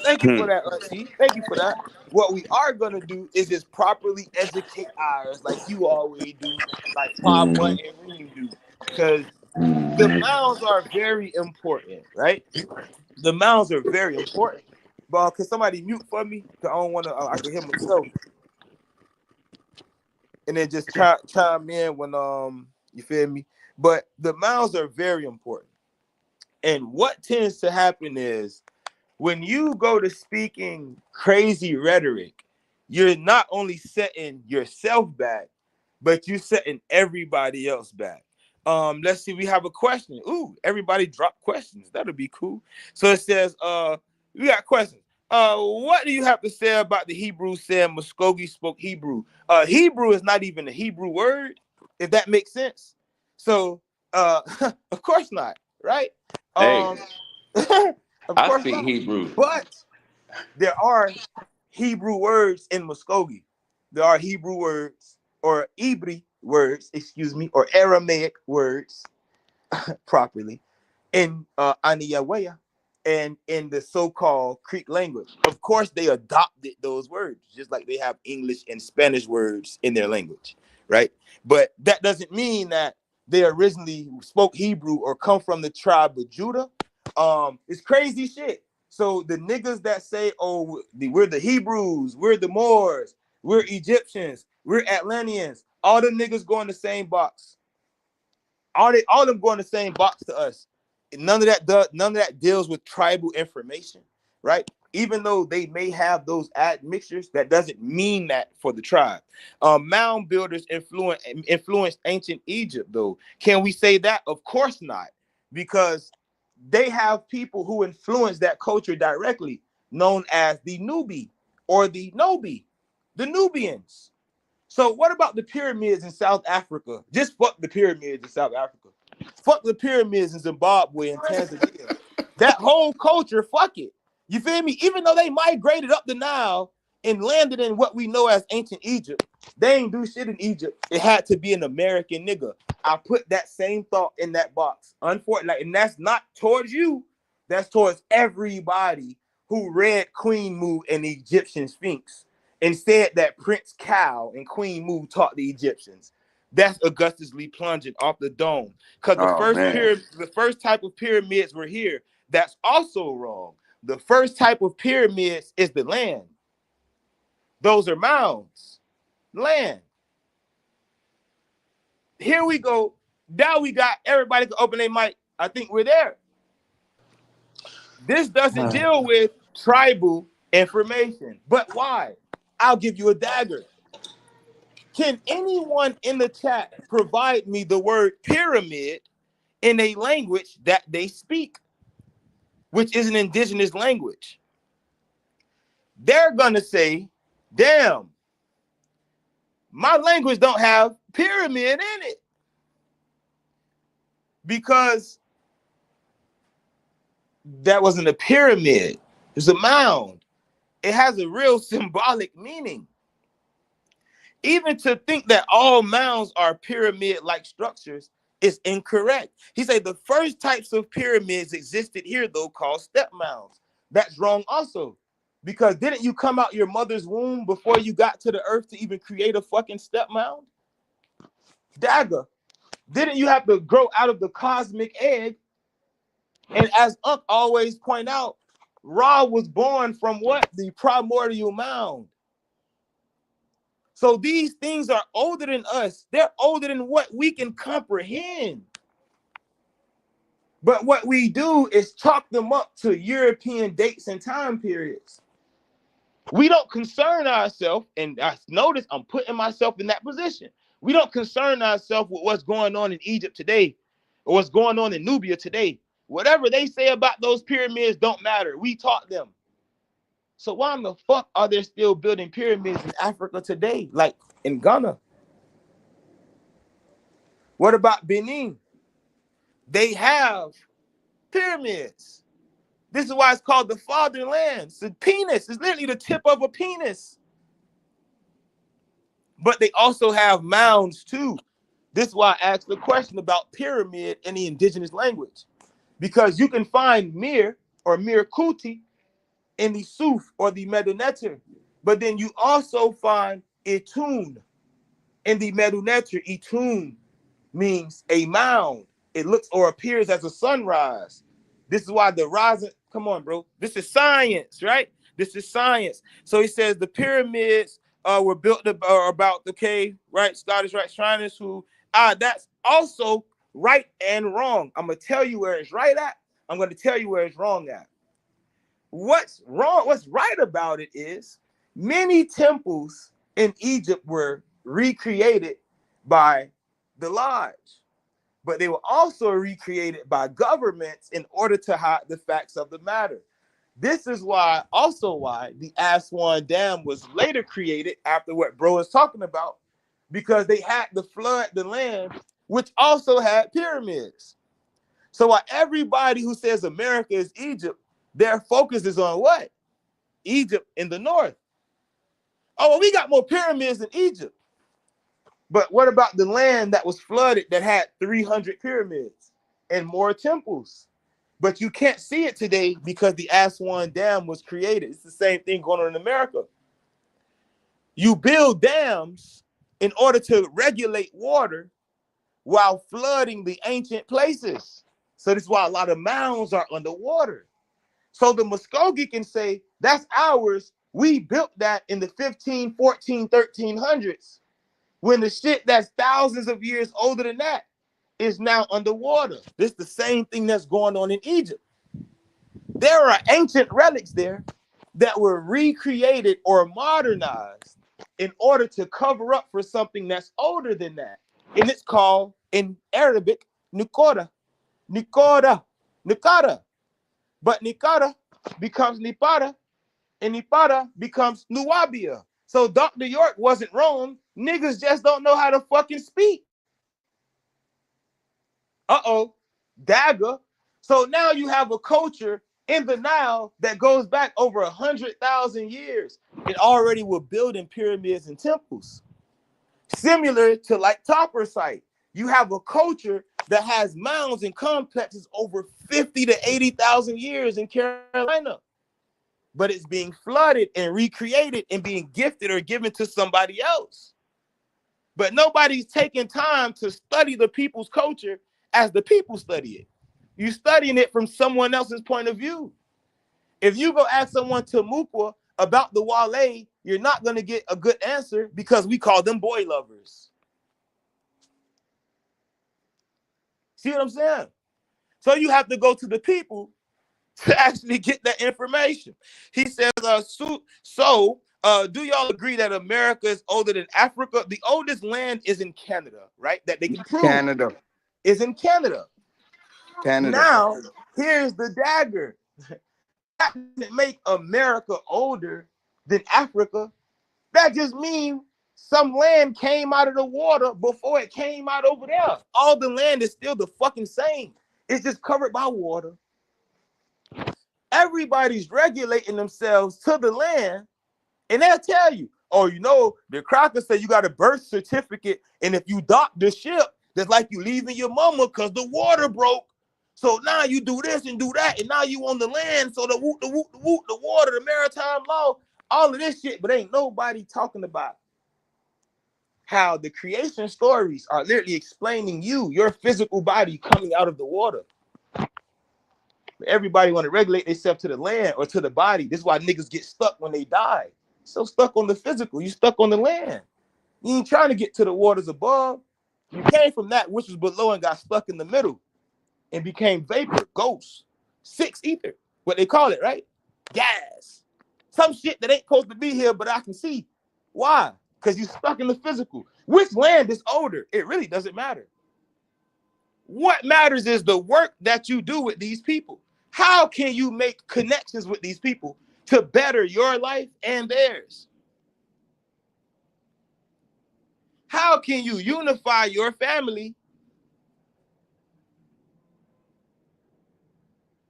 B: Thank you for that, Auntie. Thank you for that. What we are gonna do is just properly educate ours, like you always do, like Pop
F: Mm-hmm.
B: Butt and Reem do, because the mounds are very important, right? The mounds are very important. But can somebody mute for me? Cause I don't want to. I can hear myself, and then just chime in when you feel me. But the mounds are very important, and what tends to happen is when you go to speaking crazy rhetoric, you're not only setting yourself back, but you're setting everybody else back. Let's see, we have a question. Ooh, everybody drop questions. That'll be cool. So it says, we got questions. What do you have to say about the Hebrew saying Muskogee spoke Hebrew? Hebrew is not even a Hebrew word, if that makes sense. So, of course not, right?
F: Hey,
B: Um, of
F: I
B: course
F: speak
B: not.
F: Hebrew.
B: But there are Hebrew words in Muskogee. There are Hebrew words or Ibri words, excuse me, or Aramaic words properly in Aniyaweya and in the so-called Creek language. Of course, they adopted those words, just like they have English and Spanish words in their language, right? But that doesn't mean that they originally spoke Hebrew or come from the tribe of Judah. It's crazy shit. So the niggas that say, "Oh, we're the Hebrews, we're the Moors, we're Egyptians, we're Atlanteans," all the niggas go in the same box. All them go in the same box to us. None of that deals with tribal information, right? Even though they may have those admixtures, that doesn't mean that for the tribe. Mound builders influenced ancient Egypt, though. Can we say that? Of course not, because they have people who influence that culture directly, known as the Nubi or the Nobi, the Nubians. So what about the pyramids in South Africa? Just fuck the pyramids in South Africa. Fuck the pyramids in Zimbabwe and Tanzania. That whole culture, fuck it. You feel me? Even though they migrated up the Nile, and landed in what we know as ancient Egypt. They ain't do shit in Egypt. It had to be an American nigga. I put that same thought in that box. Unfortunately, and that's not towards you. That's towards everybody who read Queen Mu and the Egyptian Sphinx and said that Prince Cal and Queen Mu taught the Egyptians. That's Augustus Lee plunging off the dome. Because
D: Oh man.
B: the first type of pyramids were here. That's also wrong. The first type of pyramids is the land. Those are mounds. Land. Here we go. Now we got everybody can open their mic. I think we're there. This doesn't deal with tribal information. But why? I'll give you a dagger. Can anyone in the chat provide me the word pyramid in a language that they speak, which is an indigenous language? They're going to say, damn, my language don't have pyramid in it. Because that wasn't a pyramid. It's a mound. It has a real symbolic meaning. Even to think that all mounds are pyramid-like structures is incorrect. He said the first types of pyramids existed here, though, called step mounds. That's wrong also. Because didn't you come out your mother's womb before you got to the earth to even create a fucking step mound? Dagger. Didn't you have to grow out of the cosmic egg? And as Unc always point out, Ra was born from what? The primordial mound. So these things are older than us. They're older than what we can comprehend. But what we do is chalk them up to European dates and time periods. We don't concern ourselves, and I notice I'm putting myself in that position. We don't concern ourselves with what's going on in Egypt today or what's going on in Nubia today. Whatever they say about those pyramids don't matter. We taught them. So why in the fuck are they still building pyramids in Africa today, like in Ghana? What about Benin? They have pyramids. This is why it's called the fatherland. It's a penis. It's literally the tip of a penis. But they also have mounds too. This is why I asked the question about pyramid in the indigenous language. Because you can find Mir or Mir Kuti in the Suf or the Medunetter. But then you also find Etun in the Medunetter. Etun means a mound. It looks or appears as a sunrise. This is why the rising, come on, bro. This is science, right? This is science. So he says the pyramids were built about the cave, right? Scottish right Shriners who, that's also right and wrong. I'm going to tell you where it's right at. I'm going to tell you where it's wrong at. What's wrong, what's right about it is many temples in Egypt were recreated by the lodge, but they were also recreated by governments in order to hide the facts of the matter. This is why, also why the Aswan Dam was later created after what bro is talking about, because they had to flood the land, which also had pyramids. So while everybody who says America is Egypt, their focus is on what? Egypt in the north. Oh, well, we got more pyramids than Egypt. But what about the land that was flooded that had 300 pyramids and more temples? But you can't see it today because the Aswan Dam was created. It's the same thing going on in America. You build dams in order to regulate water while flooding the ancient places. So this is why a lot of mounds are underwater. So the Muskogee can say, that's ours. We built that in the 15, 14, 1300s. When the shit that's thousands of years older than that is now underwater. This is the same thing that's going on in Egypt. There are ancient relics there that were recreated or modernized in order to cover up for something that's older than that. And it's called, in Arabic, Nukoda. Nukoda. Nukada. But Nikada becomes Nipada, and Nipada becomes Nuwabia. So Dr. York wasn't wrong. Niggas just don't know how to fucking speak. Uh-oh. Dagger. So now you have a culture in the Nile that goes back over 100,000 years and already were building pyramids and temples. Similar to like Topper site, you have a culture that has mounds and complexes over 50 to 80,000 years in Carolina, but it's being flooded and recreated and being gifted or given to somebody else. But nobody's taking time to study the people's culture as the people study it. You're studying it from someone else's point of view. If you go ask someone to Mukwa about the Wale, you're not going to get a good answer because we call them boy lovers. See what I'm saying? So you have to go to the people to actually get that information. He says, do y'all agree that America is older than Africa? The oldest land is in Canada, right? That they can prove.
C: Canada.
B: Is in Canada.
C: Canada.
B: Now, here's the dagger. That doesn't make America older than Africa. That just means some land came out of the water before it came out over there. All the land is still the fucking same. It's just covered by water. Everybody's regulating themselves to the land, and they'll tell you, oh, you know, the Crockers say you got a birth certificate, and if you dock the ship, that's like you leaving your mama because the water broke. So now you do this and do that, and now you on the land. So the water, the maritime law, all of this shit, but ain't nobody talking about how the creation stories are literally explaining your physical body coming out of the water. Everybody want to regulate themselves to the land or to the body. This is why niggas get stuck when they die. So stuck on the physical, you stuck on the land. You ain't trying to get to the waters above. You came from that which was below and got stuck in the middle and became vapor, ghost, six ether, what they call it, right? Gas. Some shit that ain't supposed to be here, but I can see. Why? Because you stuck in the physical. Which land is older? It really doesn't matter. What matters is the work that you do with these people. How can you make connections with these people to better your life and theirs? How can you unify your family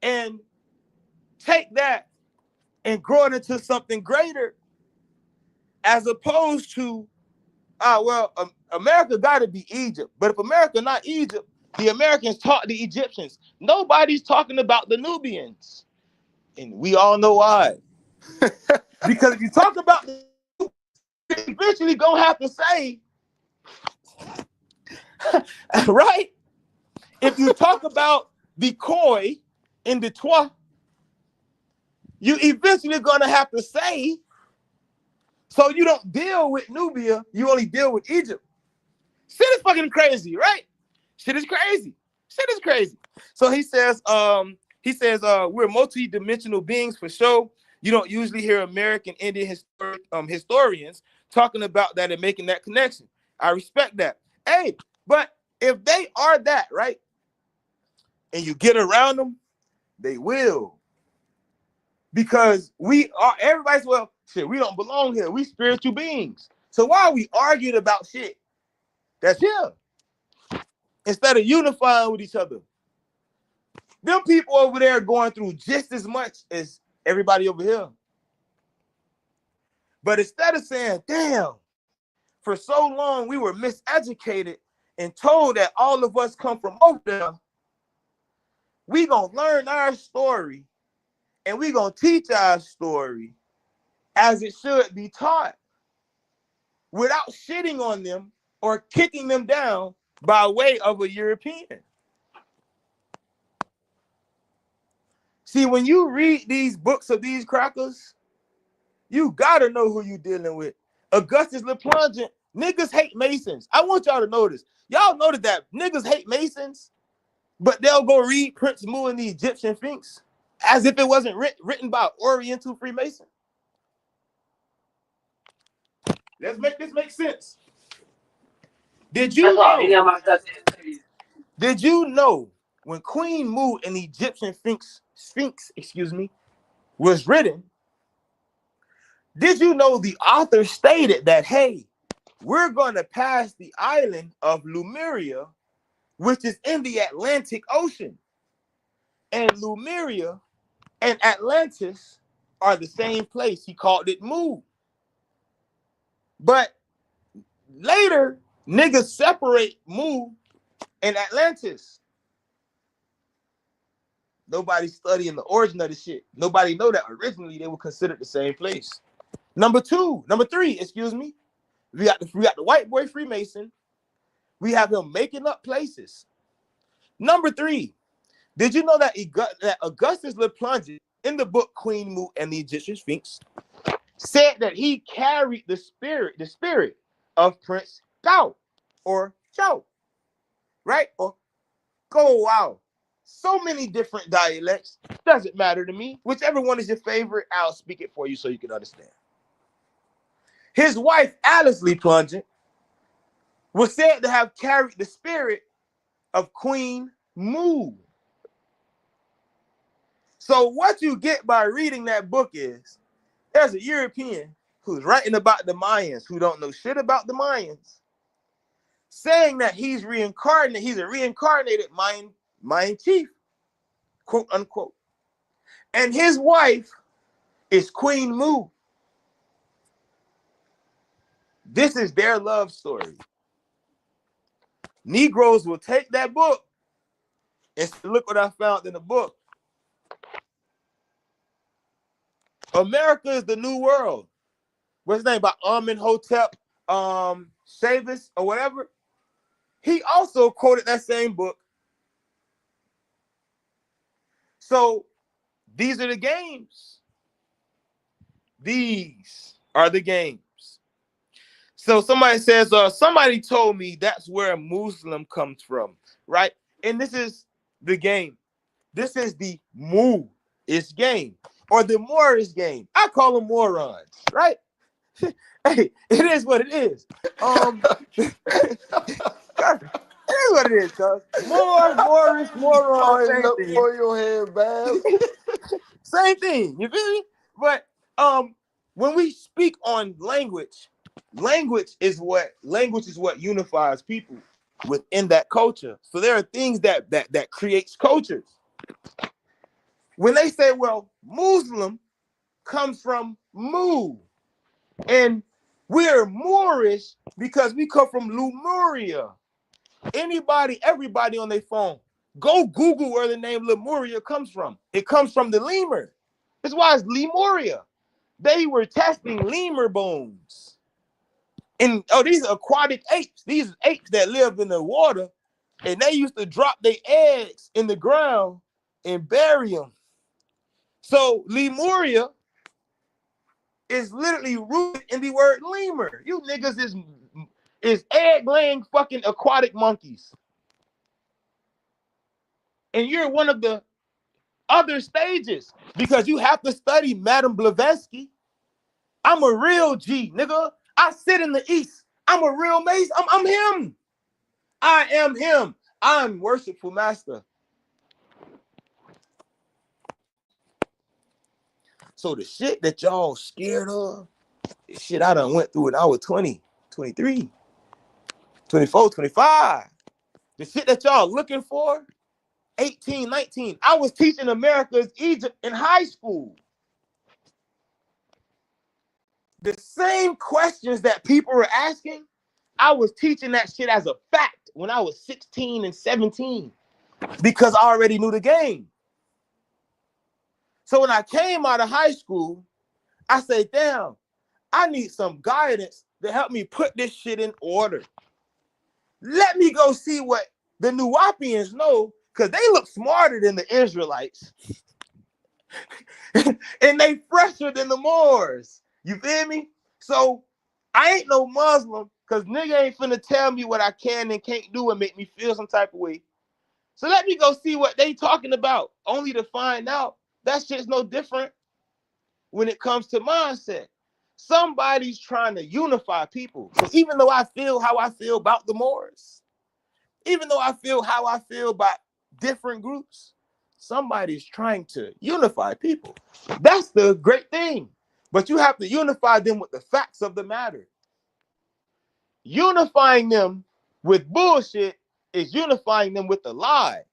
B: and take that and grow it into something greater, as opposed to, America got to be Egypt. But if America not Egypt, the Americans taught the Egyptians. Nobody's talking about the Nubians. And we all know why. Because if you talk about the Nubians, you're eventually going to have to say, right? If you talk about the Khoi and the Twa, you eventually going to have to say, so you don't deal with Nubia, you only deal with Egypt. Shit is fucking crazy, right? Shit is crazy. Shit is crazy. So he says, we're multi-dimensional beings for sure. You don't usually hear American Indian historians talking about that and making that connection. I respect that. Hey, but if they are that, right, and you get around them, they will. Because everybody's, well, shit, we don't belong here. We spiritual beings. So why are we arguing about shit that's here? Instead of unifying with each other. Them people over there are going through just as much as everybody over here. But instead of saying, damn, for so long we were miseducated and told that all of us come from over there, we gonna learn our story and we gonna teach our story as it should be taught, without shitting on them or kicking them down by way of a European. See, when you read these books of these crackers, you gotta know who you dealing with. Augustus LaPlonge, niggas hate Masons. I want y'all to know this. Y'all notice that niggas hate Masons, but they'll go read Prince Mu and the Egyptian Sphinx as if it wasn't written by Oriental Freemason. Let's make this make sense. Did you know when Queen Mu and the Egyptian Sphinx, was written, did you know the author stated that, hey, we're going to pass the island of Lemuria, which is in the Atlantic Ocean. And Lemuria and Atlantis are the same place. He called it Mu. But later, niggas separate Mu and Atlantis. Nobody studying the origin of the shit. Nobody know that originally they were considered the same place. Number three, excuse me. We got the white boy Freemason. We have him making up places. Number three, did you know that Augustus Le Plongeon in the book Queen Mu and the Egyptian Sphinx said that he carried the spirit of Prince Gao or Chow, right? Or Go Wow. So many different dialects. Doesn't matter to me. Whichever one is your favorite, I'll speak it for you so you can understand. His wife, Alice Le Plongeon, was said to have carried the spirit of Queen Mu. So what you get by reading that book is there's a European who's writing about the Mayans who don't know shit about the Mayans, saying that he's a reincarnated Mayan chief, quote unquote. And his wife is Queen Mu. This is their love story. Negroes will take that book and look what I found in the book. America is the new world. What's his name? By Amenhotep Shavis or whatever. He also quoted that same book. So these are the games. These are the games. So somebody says, somebody told me that's where Muslim comes from, right? And this is the game. This is the Mu-ish game, or the Moorish game. I call them morons, right? Hey, it is what it is. It is what it is, cuz. Moorish, moron, same thing.
C: For your head, man.
B: Same thing, you feel me? But when we speak on language is what unifies people within that culture. So there are things that creates cultures. When they say, well, Muslim comes from Mu, and we're Moorish because we come from Lemuria. Everybody on their phone, go Google where the name Lemuria comes from. It comes from the lemur. That's why it's Lemuria. They were testing lemur bones. And these are aquatic apes. These are apes that live in the water, and they used to drop their eggs in the ground and bury them. So Lemuria is literally rooted in the word lemur. You niggas is egg-laying fucking aquatic monkeys. And you're one of the other stages because you have to study Madame Blavatsky. I'm a real G, nigga. I sit in the East. I'm a real Mace. I'm him. I am him. I'm worshipful master. So the shit that y'all scared of, the shit I done went through when I was 20, 23, 24, 25. The shit that y'all looking for, 18, 19. I was teaching America's Egypt in high school. The same questions that people were asking, I was teaching that shit as a fact when I was 16 and 17 because I already knew the game. So when I came out of high school, I said, damn, I need some guidance to help me put this shit in order. Let me go see what the Nuwapians know, because they look smarter than the Israelites. And they fresher than the Moors. You feel me? So I ain't no Muslim, because nigga ain't finna tell me what I can and can't do and make me feel some type of way. So let me go see what they talking about, only to find out that shit's no different when it comes to mindset. Somebody's trying to unify people. So even though I feel how I feel about the Moors, even though I feel how I feel about different groups, somebody's trying to unify people. That's the great thing. But you have to unify them with the facts of the matter. Unifying them with bullshit is unifying them with the lie.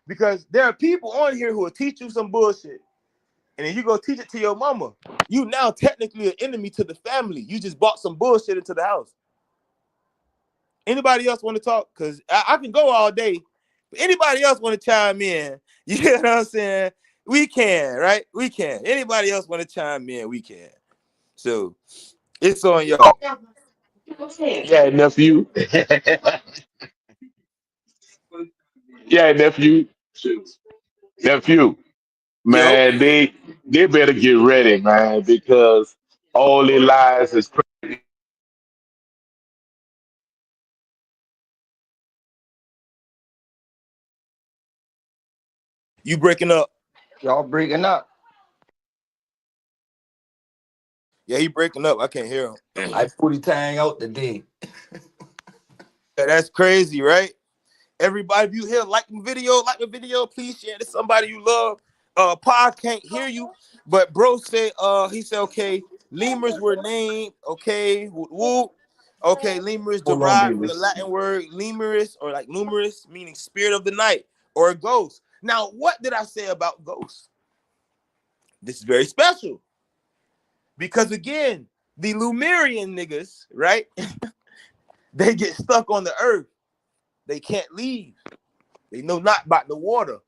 B: Because there are people on here who will teach you some bullshit, and then you go teach it to your mama. You now technically an enemy to the family. You just brought some bullshit into the house. Anybody else want to talk? Because I can go all day. But anybody else want to chime in? You know what I'm saying? We can, right? We can. Anybody else want to chime in? We can. So it's on y'all.
D: Yeah, nephew. Yeah, nephew. Nephew.
B: Yo,
D: Man, they better get ready, man, because all their lives is
B: you breaking up.
C: Y'all breaking up.
B: Yeah, he breaking up. I can't hear him.
C: I put it tang out today.
B: Yeah, that's crazy, right? Everybody, if you here, like the video, please share to somebody you love. Pod can't hear you, but bro said, he said, okay, lemurs were named, okay, woo. Okay, lemurs
C: Hold on,
B: derived from
C: baby.
B: the Latin word lemurus, or like numerous, meaning spirit of the night, or a ghost. Now, what did I say about ghosts? This is very special, because again, the Lemurian niggas, right? They get stuck on the earth. They can't leave. They know not about the water.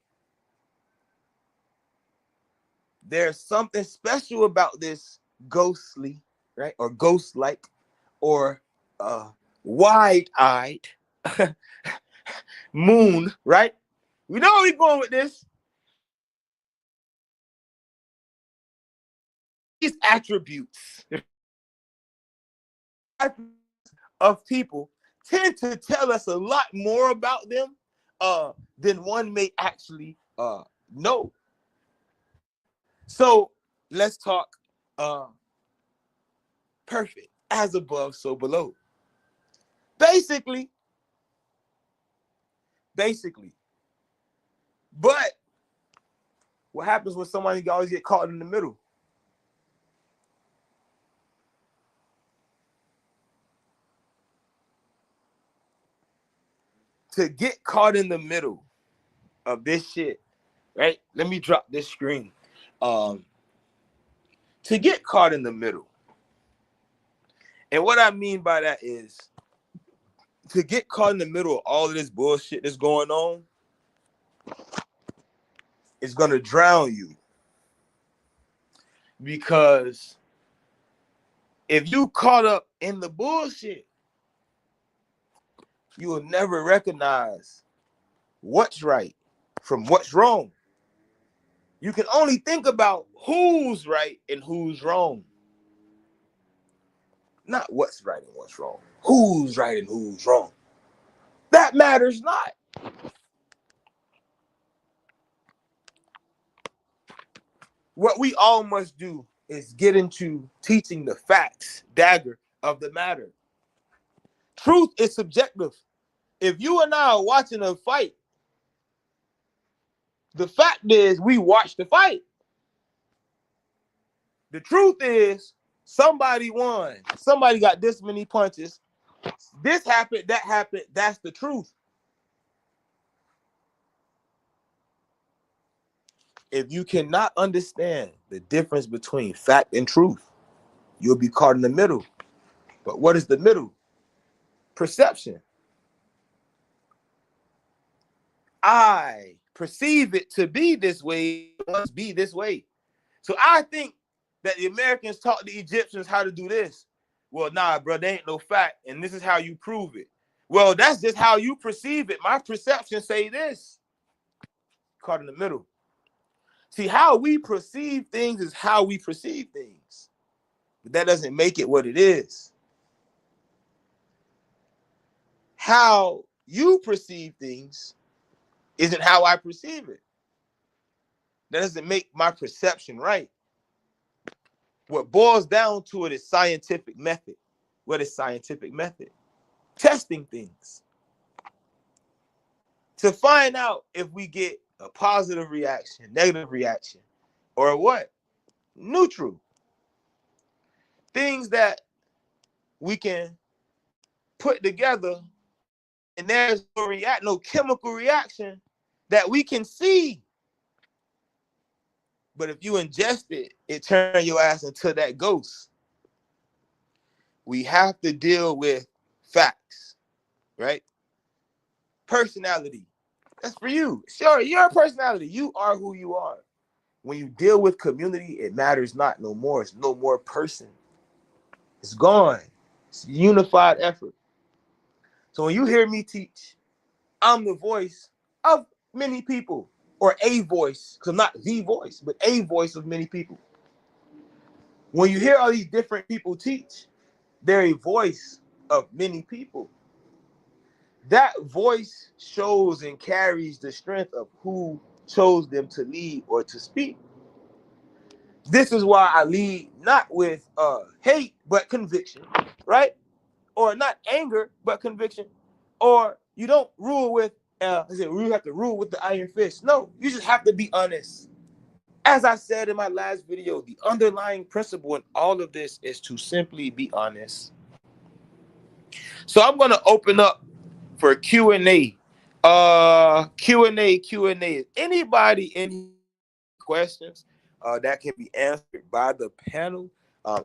B: There's something special about this ghostly, right? Or ghost-like, or wide-eyed moon, right? We know where we're going with this. These attributes of people tend to tell us a lot more about them than one may actually know. So let's talk uh, perfect. As above, so below. Basically. But what happens when somebody always get caught in the middle? To get caught in the middle of this shit, right? Let me drop this screen. Um, to get caught in the middle. And what I mean by that is to get caught in the middle of all of this bullshit that's going on is gonna drown you. Because if you caught up in the bullshit, you will never recognize what's right from what's wrong. You can only think about who's right and who's wrong. Not what's right and what's wrong. Who's right and who's wrong. That matters not. What we all must do is get into teaching the facts, dagger of the matter. Truth is subjective. If you and I are watching a fight, the fact is we watched the fight. The truth is somebody won. Somebody got this many punches. This happened, that happened. That's the truth. If you cannot understand the difference between fact and truth, you'll be caught in the middle. But what is the middle? Perception. I perceive it to be this way, it must be this way. So I think that the Americans taught the Egyptians how to do this. Well, nah, bro, there ain't no fact, and this is how you prove it. Well, that's just how you perceive it. My perception say this. Caught in the middle. See, how we perceive things is how we perceive things. But that doesn't make it what it is. How you perceive things isn't how I perceive it. That doesn't make my perception right. What boils down to it is scientific method. What is scientific method? Testing things to find out if we get a positive reaction, negative reaction, or what? Neutral. Things that we can put together and there's no chemical reaction, that we can see. But if you ingest it, it turns your ass into that ghost. We have to deal with facts, right? Personality. That's for you. Sure, your personality. You are who you are. When you deal with community, it matters not no more. It's no more person. It's gone. It's unified effort. So when you hear me teach, I'm the voice of many people, or a voice, because I'm not the voice, but a voice of many people. When you hear all these different people teach, they're a voice of many people. That voice shows and carries the strength of who chose them to lead or to speak. This is why I lead not with hate, but conviction, right? Or not anger, but conviction. Or you don't rule with, you have to rule with the iron fist. No, you just have to be honest. As I said in my last video, the underlying principle in all of this is to simply be honest. So I'm going to open up for Q&A. Q&A. Anybody in here questions that can be answered by the panel?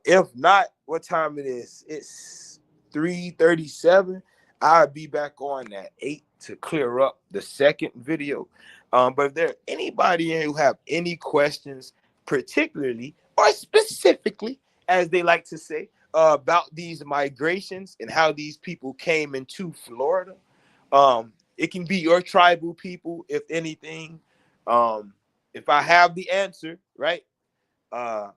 B: If not, what time it is? It's 3:37. I'll be back on at 8 to clear up the second video. But if there anybody in who have any questions, particularly or specifically, as they like to say, about these migrations and how these people came into Florida, it can be your tribal people, if anything. If I have the answer, right, uh,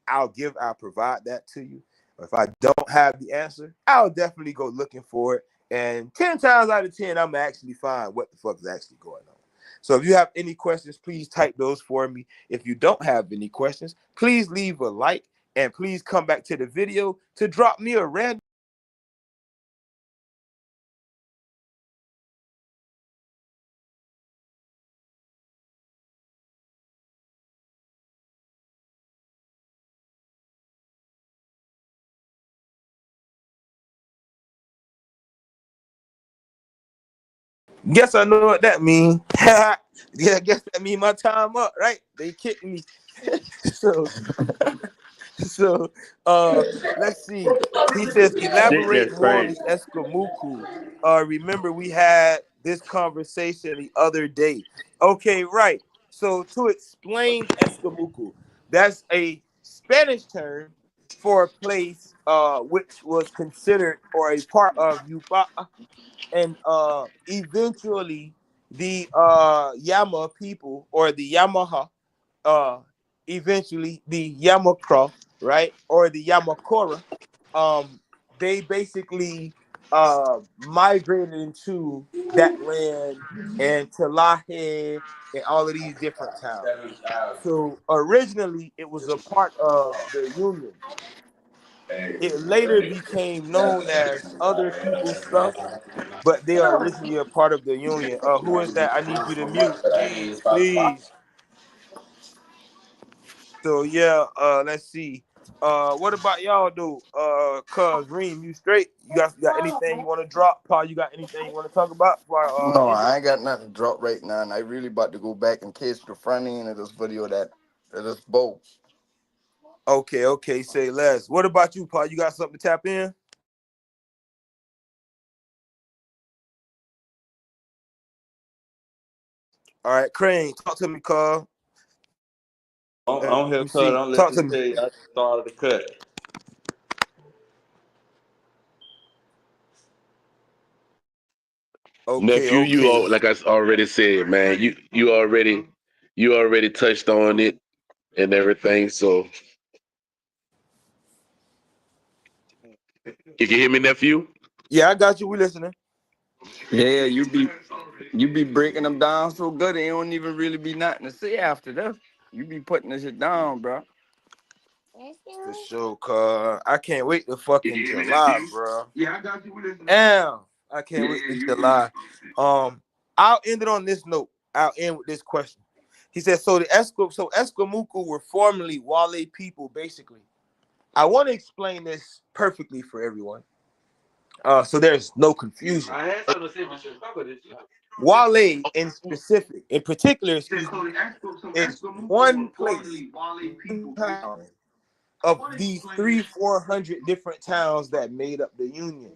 B: I'll provide that to you. If I don't have the answer, I'll definitely go looking for it. And 10 times out of 10, I'm actually find what the fuck is actually going on. So if you have any questions, please type those for me. If you don't have any questions, please leave a like and please come back to the video to drop me a random. Guess I know what that means. Yeah, I guess that means my time up, right? They kicked me. so So let's see. He says, elaborate
D: Shit,
B: more on
D: that's
B: the Escamuku. Remember, we had this conversation the other day. Okay, right. So to explain Escamuku, that's a Spanish term for a place which was considered or a part of Yuba, and eventually the Yama people or the Yamaha, uh eventually the Yamakra, right, or the Yamakora, um they basically migrated into that land and to Lahe and all of these different towns. So originally it was a part of the Union. It later became known as other people's stuff, but they are originally a part of the Union. Who is that? I need you to mute, please, please. So yeah, let's see. What about y'all though? Cuz Reem, you straight? You got anything you want to drop? Paul, you got anything you want to talk about before I
C: No,
B: end it?
C: I ain't got nothing to drop right now, and I really about to go back and catch the front end of this video that is both.
B: Okay, say less. What about you, Paul? You got something to tap in? All right, Crane, talk to me, cuz.
F: I'm
B: Let
F: here,
B: me
F: cuz.
B: see.
F: Don't let
B: Talk
F: me
B: to me.
F: tell you, I started the cut.
B: Okay,
D: nephew, you
B: okay.
D: all like I already said, man. You already touched on it and everything. So if you hear me, nephew,
B: Yeah, I got you. We listening.
C: Yeah, you be breaking them down so good, it don't even really be nothing to say after that. You be putting this shit down, bro.
B: For sure, cuz. I can't wait to
C: Did
B: fucking
C: you hear me,
B: July,
C: nephew?
B: bro.
C: Yeah, I got you. We listening.
B: Damn, I can't
C: Yeah,
B: wait to
C: you be.
B: July. I'll end it on this note. I'll end with this question. He said, "So Esquimalt were formerly Wale people, basically." I want to explain this perfectly for everyone, so there's no confusion.
D: I had something to say, but you covered it.
B: Wale in particular, excuse me, is one place, one town of these 400 different towns that made up the Union.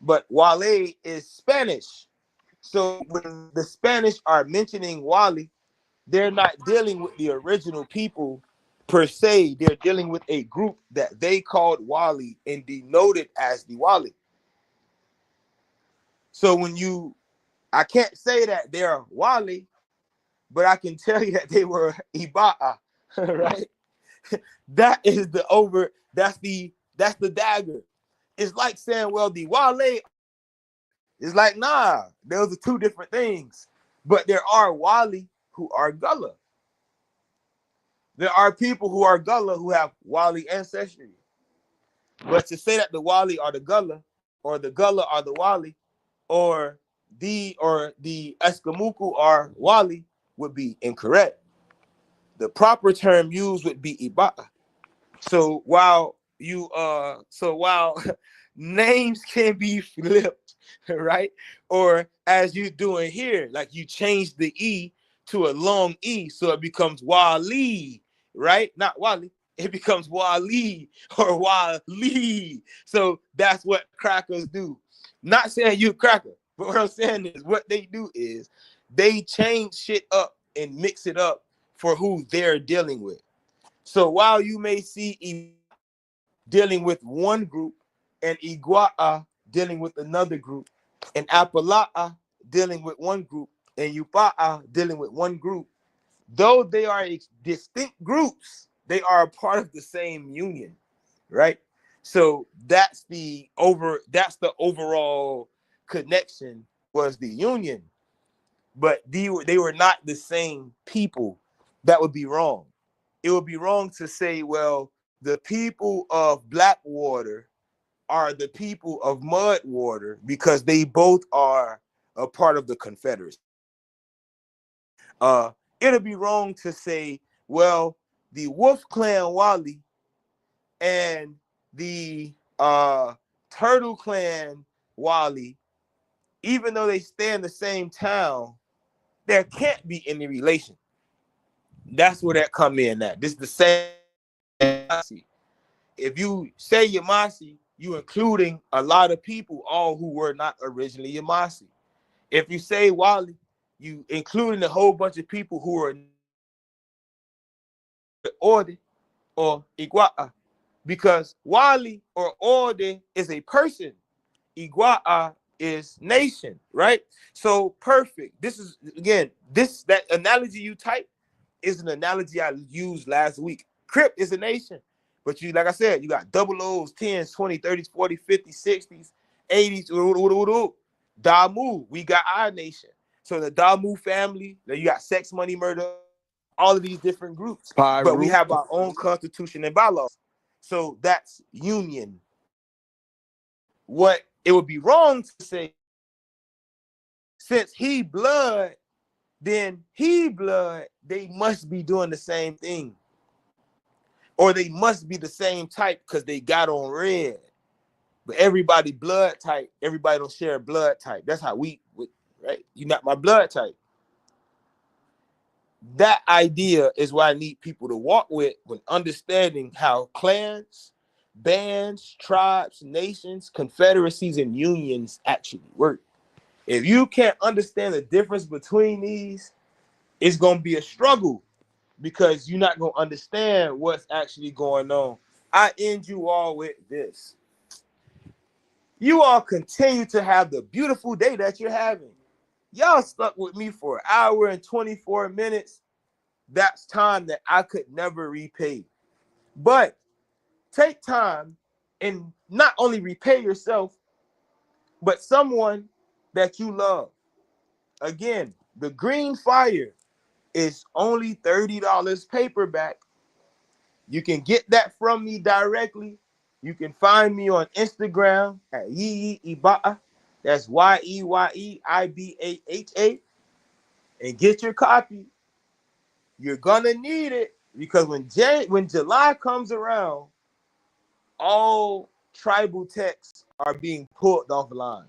B: But Wale is Spanish. So when the Spanish are mentioning Wale, they're not dealing with the original people per se. They're dealing with a group that they called Wale and denoted as the Wale. So I can't say that they're Wale, but I can tell you that they were Iba'a, right? That is that's the dagger. It's like saying, well, the Wale is like, nah, those are two different things. But there are Wali who are Gullah. There are people who are Gullah who have Wali ancestry. But to say that the Wali are the Gullah, or the Gullah are the Wali, or the Escamuku are Wali would be incorrect. The proper term used would be Iba'a. So while names can be flipped, right? Or as you doing here, like you change the E to a long E, so it becomes Wali, right? Not Wali. It becomes Wali or Wali. So that's what crackers do. Not saying you cracker, but what I'm saying is what they do is they change shit up and mix it up for who they're dealing with. So while you may see dealing with one group and Igua'a dealing with another group, and Apala'a dealing with one group, and Yupa'a dealing with one group, though they are distinct groups, they are a part of the same union, right? So that's the overall connection was the union, but they were not the same people. That would be wrong. It would be wrong to say, well, the people of Blackwater are the people of Mudwater because they both are a part of the Confederacy. Uh, it'll be wrong to say, well, the Wolf Clan Wally and the Turtle Clan Wally, even though they stay in the same town, there can't be any relation. That's where that come in at. This is the same. If you say Yamasi, you including a lot of people, all who were not originally Yamasi. If you say Wali, you including a whole bunch of people who are Orde or Igua'a, because Wali or Orde is a person, Igua'a is nation, right? So perfect. This is again, that analogy you type is an analogy I used last week. Crip is a nation. But you, like I said, you got double O's, 10s, 20s, 30s, 40s, 50s, 60s, 80s. Damu, we got our nation. So the Damu family, then you got sex, money, murder, all of these different groups. But we
C: Pyru.
B: have our own constitution and bylaws. So that's union. What it would be wrong to say, since he blood, then he blood, they must be doing the same thing. Or they must be the same type because they got on red. But everybody blood type, everybody don't share blood type. That's how right? You're not my blood type. That idea is what I need people to walk with when understanding how clans, bands, tribes, nations, confederacies, and unions actually work. If you can't understand the difference between these, it's going to be a struggle because you're not going to understand what's actually going on. I end you all with this. You all continue to have the beautiful day that you're having. Y'all stuck with me for an hour and 24 minutes. That's time that I could never repay. But take time and not only repay yourself, but someone that you love. Again, the Green Fire is only $30 paperback. You can get that from me directly. You can find me on Instagram at Yeye Ibaha. That's YeyeiBaha. And get your copy. You're gonna need it because when July comes around, all tribal texts are being pulled offline.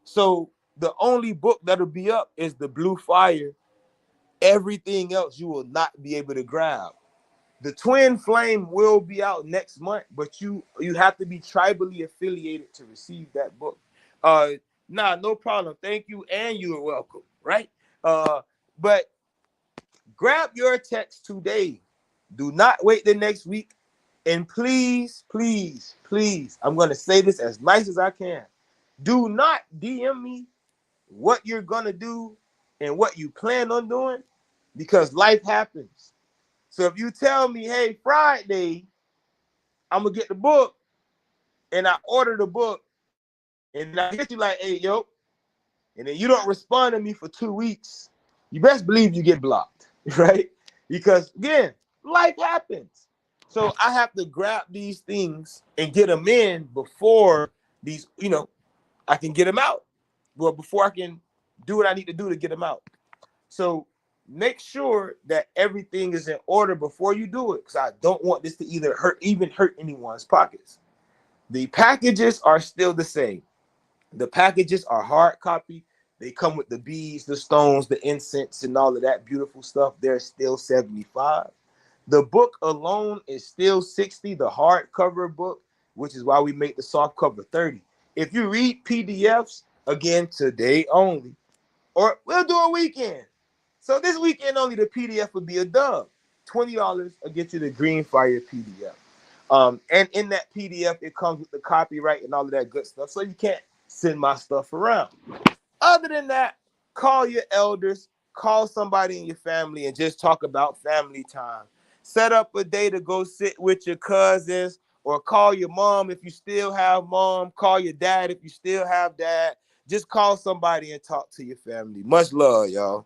B: So The only book that'll be up is the Blue Fire. Everything else you will not be able to grab. The Twin Flame will be out next month, but you have to be tribally affiliated to receive that book. No problem. Thank you, and you are welcome. Right? But grab your text today. Do not wait the next week. And please, please, please, I'm gonna say this as nice as I can. Do not DM me what you're gonna do and what you plan on doing, because life happens. So if you tell me, hey, Friday, I'm gonna get the book, and I order the book, and I hit you like, hey, yo, and then you don't respond to me for 2 weeks, you best believe you get blocked, right? Because again, life happens. So I have to grab these things and get them in before these, I can get them out. Well, before I can do what I need to do to get them out. So make sure that everything is in order before you do it, because I don't want this to either hurt anyone's pockets. The packages are still the same. The packages are hard copy. They come with the beads, the stones, the incense, and all of that beautiful stuff. They're still $75. The book alone is still $60, the hardcover book, which is why we make the soft cover $30. If you read PDFs, again, today only, or we'll do a weekend. So this weekend only, the PDF would be a dub. $20 will get you the Green Fire PDF. And in that PDF, it comes with the copyright and all of that good stuff. So you can't send my stuff around. Other than that, call your elders, call somebody in your family, and just talk about family time. Set up a day to go sit with your cousins, or call your mom if you still have mom. Call your dad if you still have dad. Just call somebody and talk to your family. Much love, y'all.